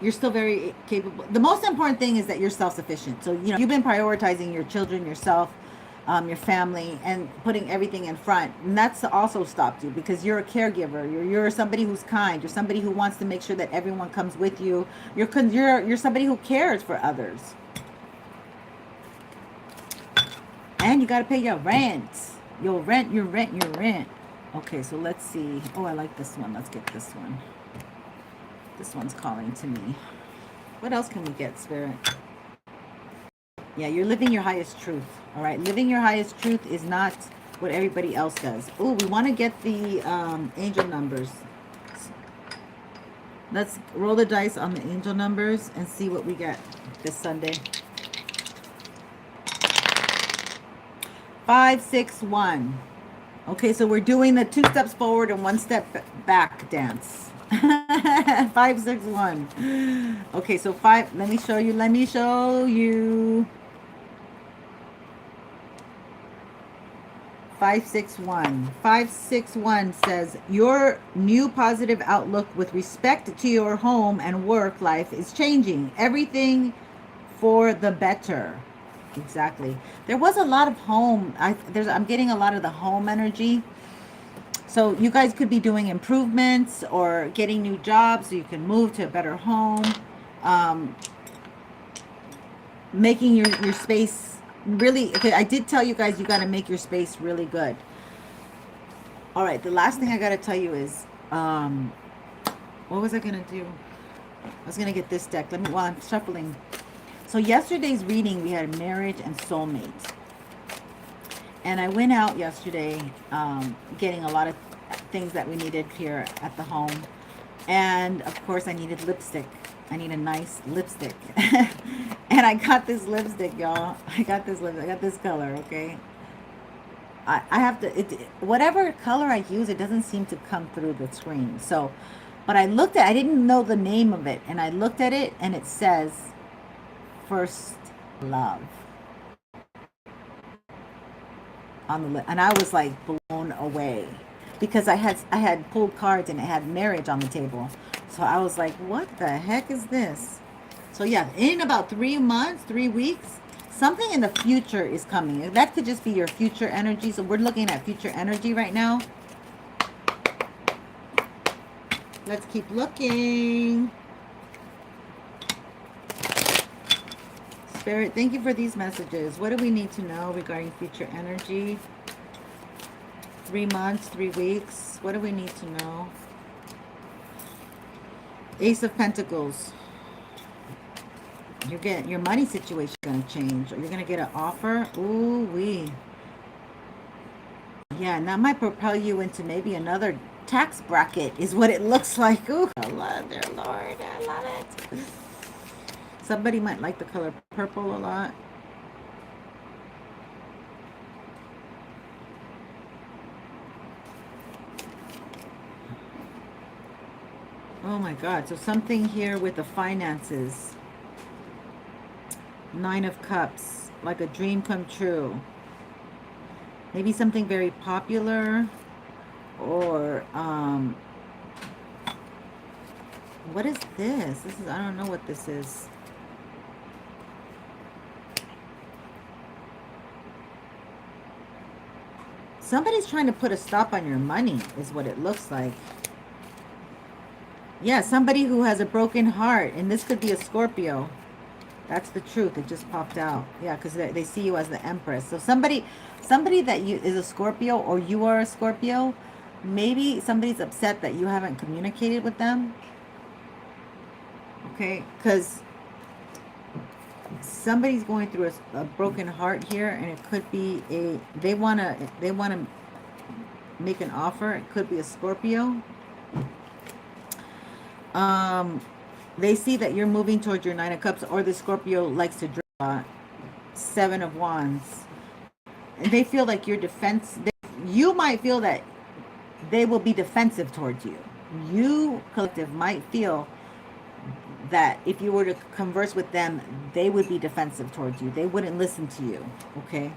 you're still very capable. The most important thing is that you're self-sufficient. So, you know, you've been prioritizing your children, yourself, your family, and putting everything in front. And that's also stopped you because you're a caregiver. You're somebody who's kind. You're somebody who wants to make sure that everyone comes with you. You're somebody who cares for others. And you got to pay your rent. Your rent. Okay, so let's see. Oh, I like this one. Let's get this one. This one's calling to me. What else can we get, Spirit? Yeah, you're living your highest truth. All right, living your highest truth is not what everybody else does. Oh, we want to get the angel numbers. Let's roll the dice on the angel numbers and see what we get this Sunday. 5, 6, 1. Okay, so we're doing the 2 steps forward and 1 step back dance. 5, 6, 1. Okay, so 5. Let me show you. 561. 561 says your new positive outlook with respect to your home and work life is changing. Everything for the better. Exactly. There was a lot of home. I'm getting a lot of the home energy. So you guys could be doing improvements or getting new jobs so you can move to a better home. Making your space Really, okay, I did tell you guys you got to make your space really good. All right, the last thing I got to tell you is, what was I going to do? I was going to get this deck. Let me, while I'm shuffling. So yesterday's reading, we had marriage and soulmate. And I went out yesterday getting a lot of things that we needed here at the home. And of course, I needed lipstick. I need a nice lipstick. And I got this lipstick, y'all. I got this color, okay? I have to, whatever color I use, it doesn't seem to come through the screen. So, but I didn't know the name of it. And I looked at it and it says, First Love. On the lip, and I was like blown away because I had pulled cards and it had marriage on the table. So I was like, what the heck is this? So yeah, in about 3 months, 3 weeks, something in the future is coming. That could just be your future energy. So we're looking at future energy right now. Let's keep looking. Spirit, thank you for these messages. What do we need to know regarding future energy? 3 months, 3 weeks. What do we need to know? Ace of Pentacles. Your money situation is going to change. Or you're going to get an offer. Ooh wee. Yeah, and that might propel you into maybe another tax bracket is what it looks like. Ooh, I love it, Lord. I love it. Somebody might like the color purple a lot. Oh my God. So something here with the finances. 9 of Cups. Like a dream come true. Maybe something very popular. Or, what is this? I don't know what this is. Somebody's trying to put a stop on your money is what it looks like. Yeah, somebody who has a broken heart. And this could be a Scorpio. That's the truth. It just popped out. Yeah, because they see you as the Empress. So somebody that is a Scorpio or you are a Scorpio, maybe somebody's upset that you haven't communicated with them. Okay, because somebody's going through a broken heart here, and it could be they wanna make an offer. It could be a Scorpio. They see that you're moving towards your 9 of Cups, or the Scorpio likes to draw 7 of Wands, and they feel like you're you might feel that they will be defensive towards you. You, collective, might feel that if you were to converse with them, they would be defensive towards you. They wouldn't listen to you, okay?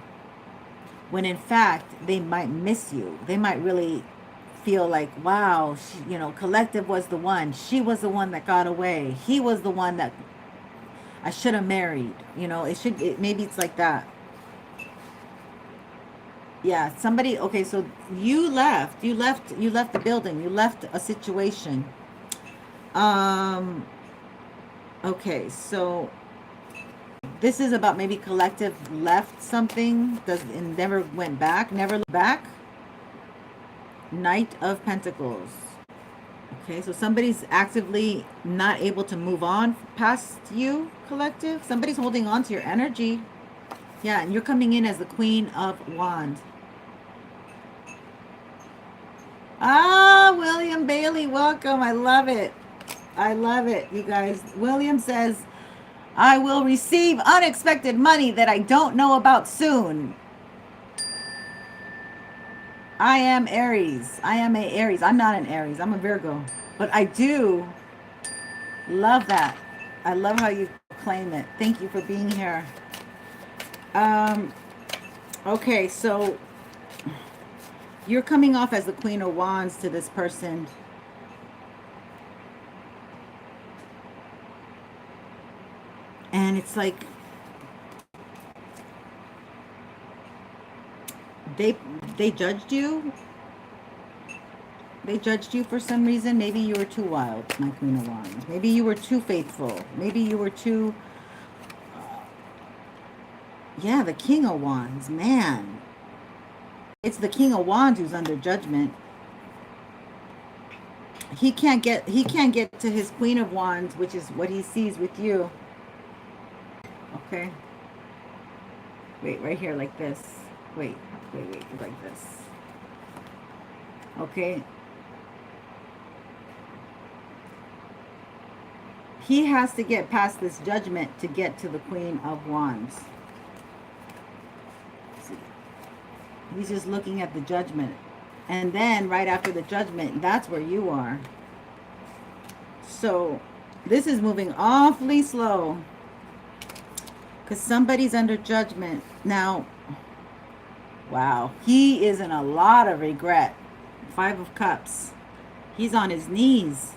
When in fact, they might miss you. They might really feel like, wow, collective was the one. She was the one that got away. He was the one that I should have married. Maybe it's like that. Yeah, somebody, okay, so you left the building. You left a situation. Okay, so this is about maybe collective left something and never went back, never looked back. Knight of Pentacles. Okay, so somebody's actively not able to move on past you, collective. Somebody's holding on to your energy. Yeah, and you're coming in as the Queen of Wands. Ah, William Bailey, welcome. I love it. I love it, you guys. William says, I will receive unexpected money that I don't know about soon. I am Aries. I am a Aries. I'm not an Aries. I'm a Virgo. But I do love that. I love how you claim it. Thank you for being here. Okay, so you're coming off as the Queen of Wands to this person. And it's like they judged you. They judged you for some reason. Maybe you were too wild, my Queen of Wands. Maybe you were too faithful. Maybe you were too Yeah, the King of Wands, man. It's the King of Wands who's under judgment. He can't get to his Queen of Wands, which is what he sees with you. Okay. Wait, right here like this. Wait, like this. Okay. He has to get past this judgment to get to the Queen of Wands. See, he's just looking at the judgment. And then right after the judgment, that's where you are. So this is moving awfully slow because somebody's under judgment. Now, wow, he is in a lot of regret. 5 of Cups. He's on his knees.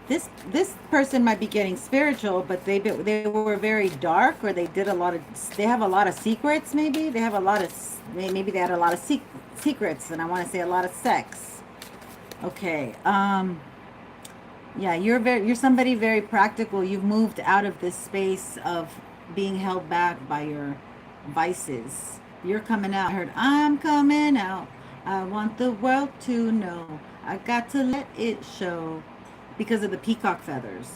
This person might be getting spiritual, but they were very dark, or they have a lot of secrets. Maybe they had a lot of secrets, and I want to say a lot of sex. Okay. Yeah, you're somebody very practical. You've moved out of this space of being held back by your vices. You're coming out. I heard, I'm coming out. I want the world to know. I got to let it show. Because of the peacock feathers.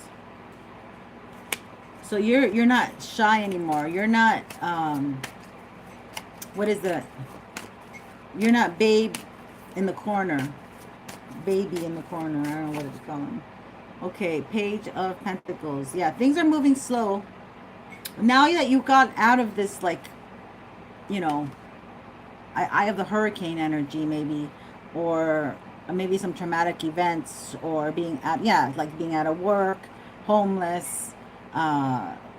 So you're not shy anymore. You're not what is that? You're not babe in the corner. Baby in the corner. I don't know what it's called. Okay, Page of Pentacles. Yeah, things are moving slow. Now that you got out of this, like, you know, eye of the hurricane energy, maybe, or maybe some traumatic events, or being out of work, homeless,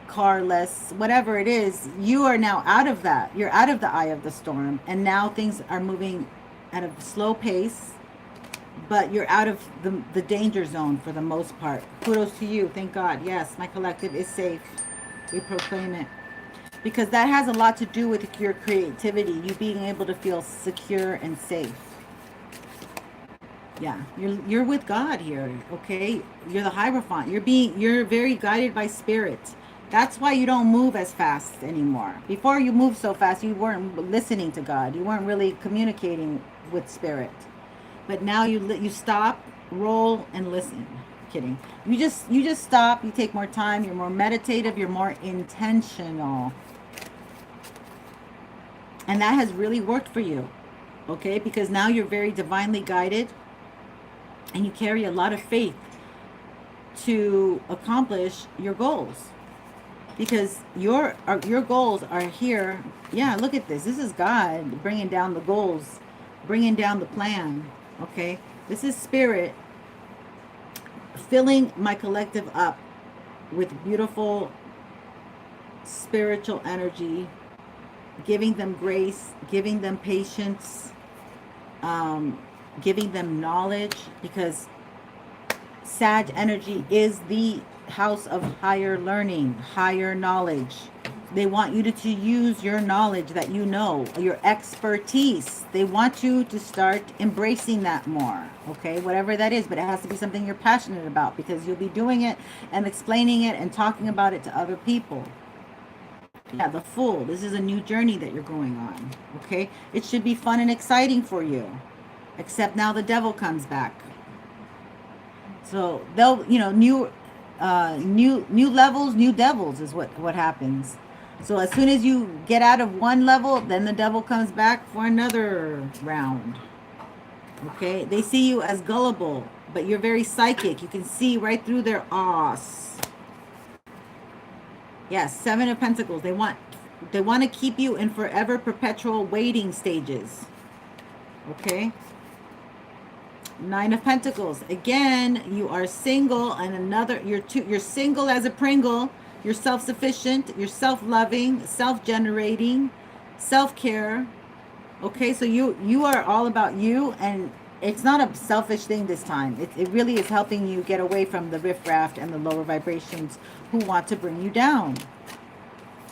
carless, whatever it is, you are now out of that. You're out of the eye of the storm, and now things are moving at a slow pace, but you're out of the danger zone for the most part. Kudos to you. Thank God. Yes, my collective is safe. We proclaim it. Because that has a lot to do with your creativity, you being able to feel secure and safe. Yeah, you're with God here, okay? You're the Hierophant. You're very guided by spirit. That's why you don't move as fast anymore. Before you moved so fast, you weren't listening to God. You weren't really communicating with spirit. But now you stop, roll, and listen. Kidding. You just stop. You take more time. You're more meditative. You're more intentional. And that has really worked for you, okay? Because now you're very divinely guided. And you carry a lot of faith to accomplish your goals, because your goals are here. Yeah, look at this. This is God bringing down the goals, bringing down the plan. Okay, this is spirit filling my collective up with beautiful spiritual energy, giving them grace, giving them patience, giving them knowledge, because Sag energy is the house of higher learning, higher knowledge. They want you to use your knowledge that you know, your expertise. They want you to start embracing that more, okay? Whatever that is, but it has to be something you're passionate about, because you'll be doing it and explaining it and talking about it to other people. Yeah, the Fool. This is a new journey that you're going on, okay? It should be fun and exciting for you. Except now the devil comes back. So they'll, new levels, new devils is what happens. So as soon as you get out of one level, then the devil comes back for another round. Okay, they see you as gullible, but you're very psychic. You can see right through their ass. Yes, 7 of Pentacles. They want to keep you in forever perpetual waiting stages. Okay. 9 of Pentacles. Again, you are single, and you're single as a Pringle. You're self-sufficient, you're self-loving, self-generating, self-care. Okay, so you are all about you, and it's not a selfish thing this time. It really is helping you get away from the riffraff and the lower vibrations who want to bring you down.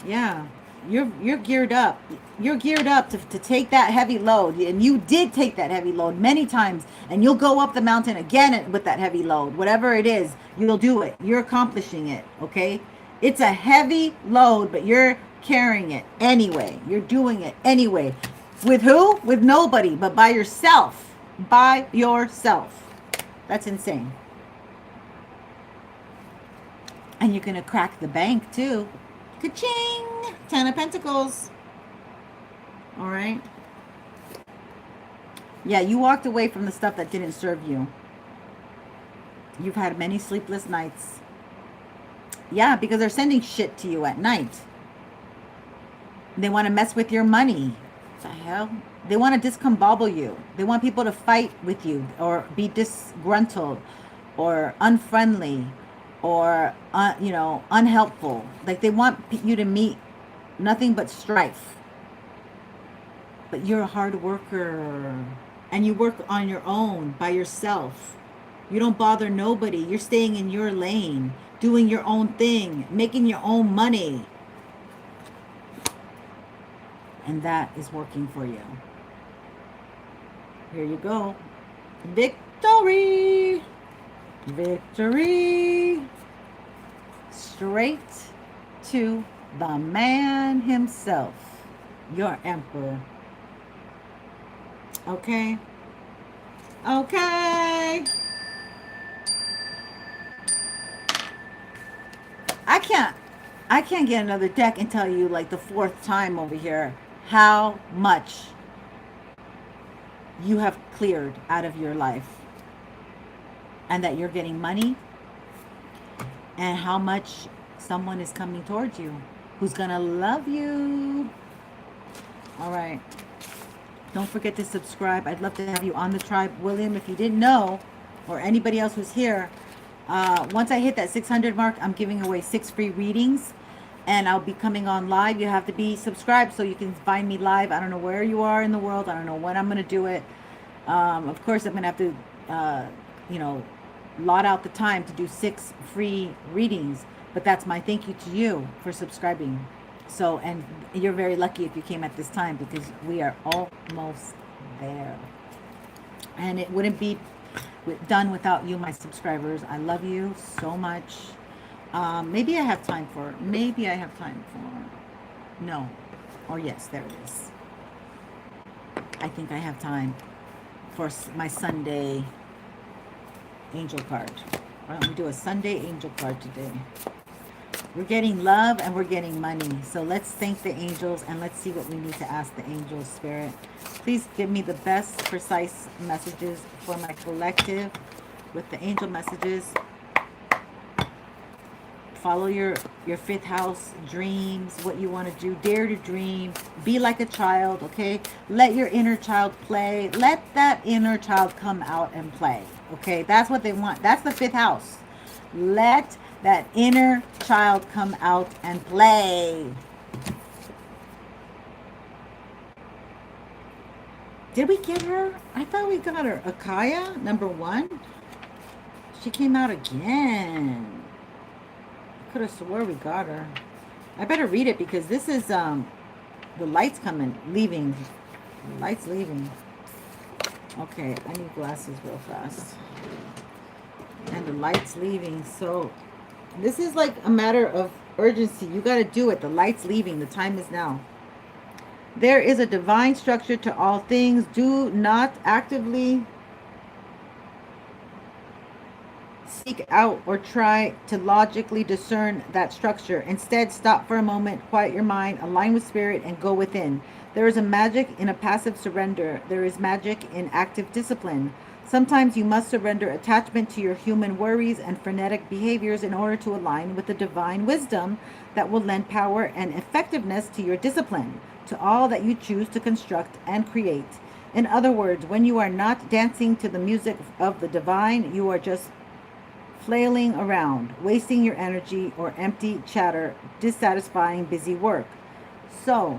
Yeah. You're geared up. You're geared up to take that heavy load. And you did take that heavy load many times. And you'll go up the mountain again with that heavy load. Whatever it is, you'll do it. You're accomplishing it. Okay? It's a heavy load, but you're carrying it anyway. You're doing it anyway. With who? With nobody, but by yourself. By yourself. That's insane. And you're going to crack the bank too. Ka-ching! 10 of Pentacles. All right. Yeah, you walked away from the stuff that didn't serve you. You've had many sleepless nights. Yeah, because they're sending shit to you at night. They want to mess with your money. What the hell? They want to discombobble you. They want people to fight with you or be disgruntled or unfriendly or, unhelpful. Like they want you to meet nothing but strife. But you're a hard worker and you work on your own by yourself. You don't bother nobody. You're staying in your lane, doing your own thing, making your own money. And that is working for you. Here you go. Victory. Victory. Straight to the man himself, your emperor. Okay. Okay. I can't get another deck and tell you like the fourth time over here how much you have cleared out of your life and that you're getting money and how much someone is coming towards you who's gonna love you. All right. Don't forget to subscribe. I'd love to have you on the tribe. William, if you didn't know, or anybody else who's here, once I hit that 600 mark, I'm giving away 6 free readings. And I'll be coming on live. You have to be subscribed so you can find me live. I don't know where you are in the world. I don't know when I'm going to do it. Of course, I'm going to have to, lot out the time to do 6 free readings. But that's my thank you to you for subscribing. So, and you're very lucky if you came at this time because we are almost there. And it wouldn't be done without you, my subscribers. I love you so much. Maybe I have time for, no, or yes, there it is. I think I have time for my Sunday angel card. Why don't we do a Sunday angel card today? We're getting love and we're getting money. So let's thank the angels and let's see what we need to ask the angels, Spirit. Please give me the best precise messages for my collective with the angel messages. Follow your 5th house dreams, what you want to do. Dare to dream. Be like a child, okay? Let your inner child play. Let that inner child come out and play, okay? That's what they want. That's the 5th house. Let that inner child come out and play. Did we get her? I thought we got her. Akaya, number 1. She came out again. Could have swore we got her. I better read it because this is the light's leaving. The light's leaving. Okay, I need glasses real fast. And the light's leaving. So this is like a matter of urgency. You got to do it. The light's leaving. The time is now. There is a divine structure to all things. Do not actively seek out or try to logically discern that structure. Instead, stop for a moment, quiet your mind, align with spirit, and go within. There is a magic in a passive surrender. There is magic in active discipline. Sometimes you must surrender attachment to your human worries and frenetic behaviors in order to align with the divine wisdom that will lend power and effectiveness to your discipline, to all that you choose to construct and create. In other words, when you are not dancing to the music of the divine, you are just flailing around, wasting your energy or empty chatter, dissatisfying busy work. So,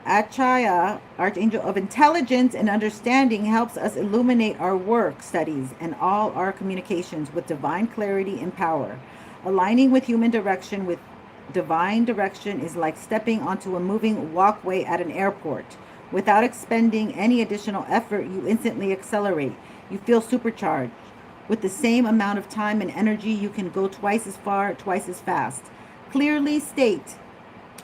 Achaya, Archangel of Intelligence and Understanding, helps us illuminate our work, studies, and all our communications with divine clarity and power. Aligning with human direction with divine direction is like stepping onto a moving walkway at an airport. Without expending any additional effort, you instantly accelerate. You feel supercharged. With the same amount of time and energy, you can go twice as far, twice as fast. Clearly state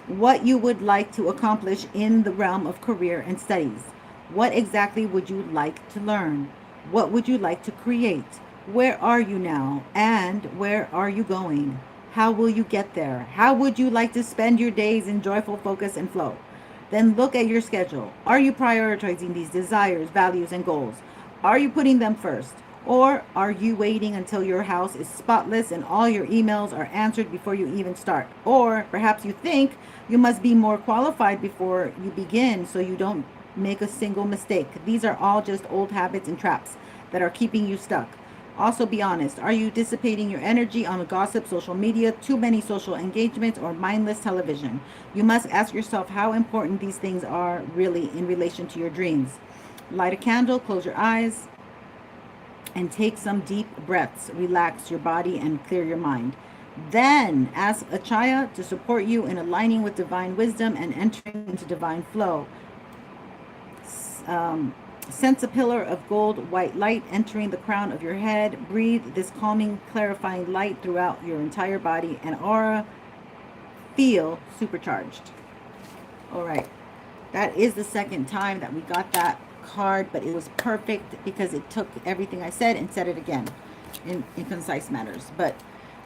what you would like to accomplish in the realm of career and studies. What exactly would you like to learn? What would you like to create? Where are you now? And where are you going? How will you get there? How would you like to spend your days in joyful focus and flow? Then look at your schedule. Are you prioritizing these desires, values, and goals? Are you putting them first? Or are you waiting until your house is spotless and all your emails are answered before you even start? Or perhaps you think you must be more qualified before you begin so you don't make a single mistake. These are all just old habits and traps that are keeping you stuck. Also, be honest. Are you dissipating your energy on gossip, social media, too many social engagements, or mindless television? You must ask yourself how important these things are really in relation to your dreams. Light a candle, close your eyes, and take some deep breaths. Relax your body and clear your mind. Then ask Achaya to support you in aligning with divine wisdom and entering into divine flow. Sense a pillar of gold white light entering the crown of your head. Breathe this calming, clarifying light throughout your entire body and aura. Feel supercharged. All right. That is the second time that we got that card, but it was perfect because it took everything I said and said it again in concise manners. But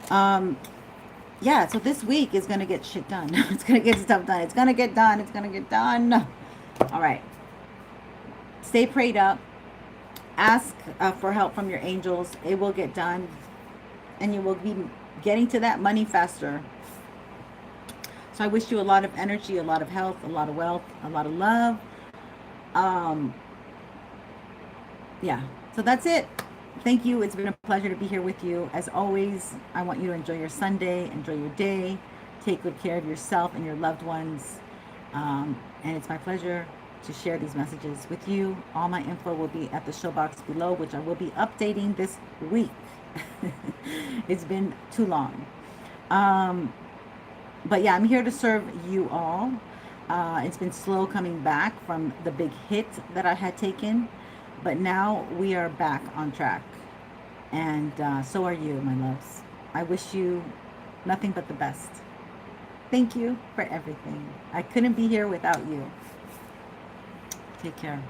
yeah, so this week is going to get shit done. It's going to get stuff done. It's going to get done. It's going to get done. All right. Stay prayed up. Ask for help from your angels. It will get done. And you will be getting to that money faster. So I wish you a lot of energy, a lot of health, a lot of wealth, a lot of love. Yeah, so that's it. Thank you. It's been a pleasure to be here with you. As always, I want you to enjoy your Sunday, enjoy your day, take good care of yourself and your loved ones. And it's my pleasure to share these messages with you. All my info will be at the show box below, which I will be updating this week. It's been too long. But yeah, I'm here to serve you all. It's been slow coming back from the big hit that I had taken, but now we are back on track. And so are you, my loves. I wish you nothing but the best. Thank you for everything. I couldn't be here without you. Take care.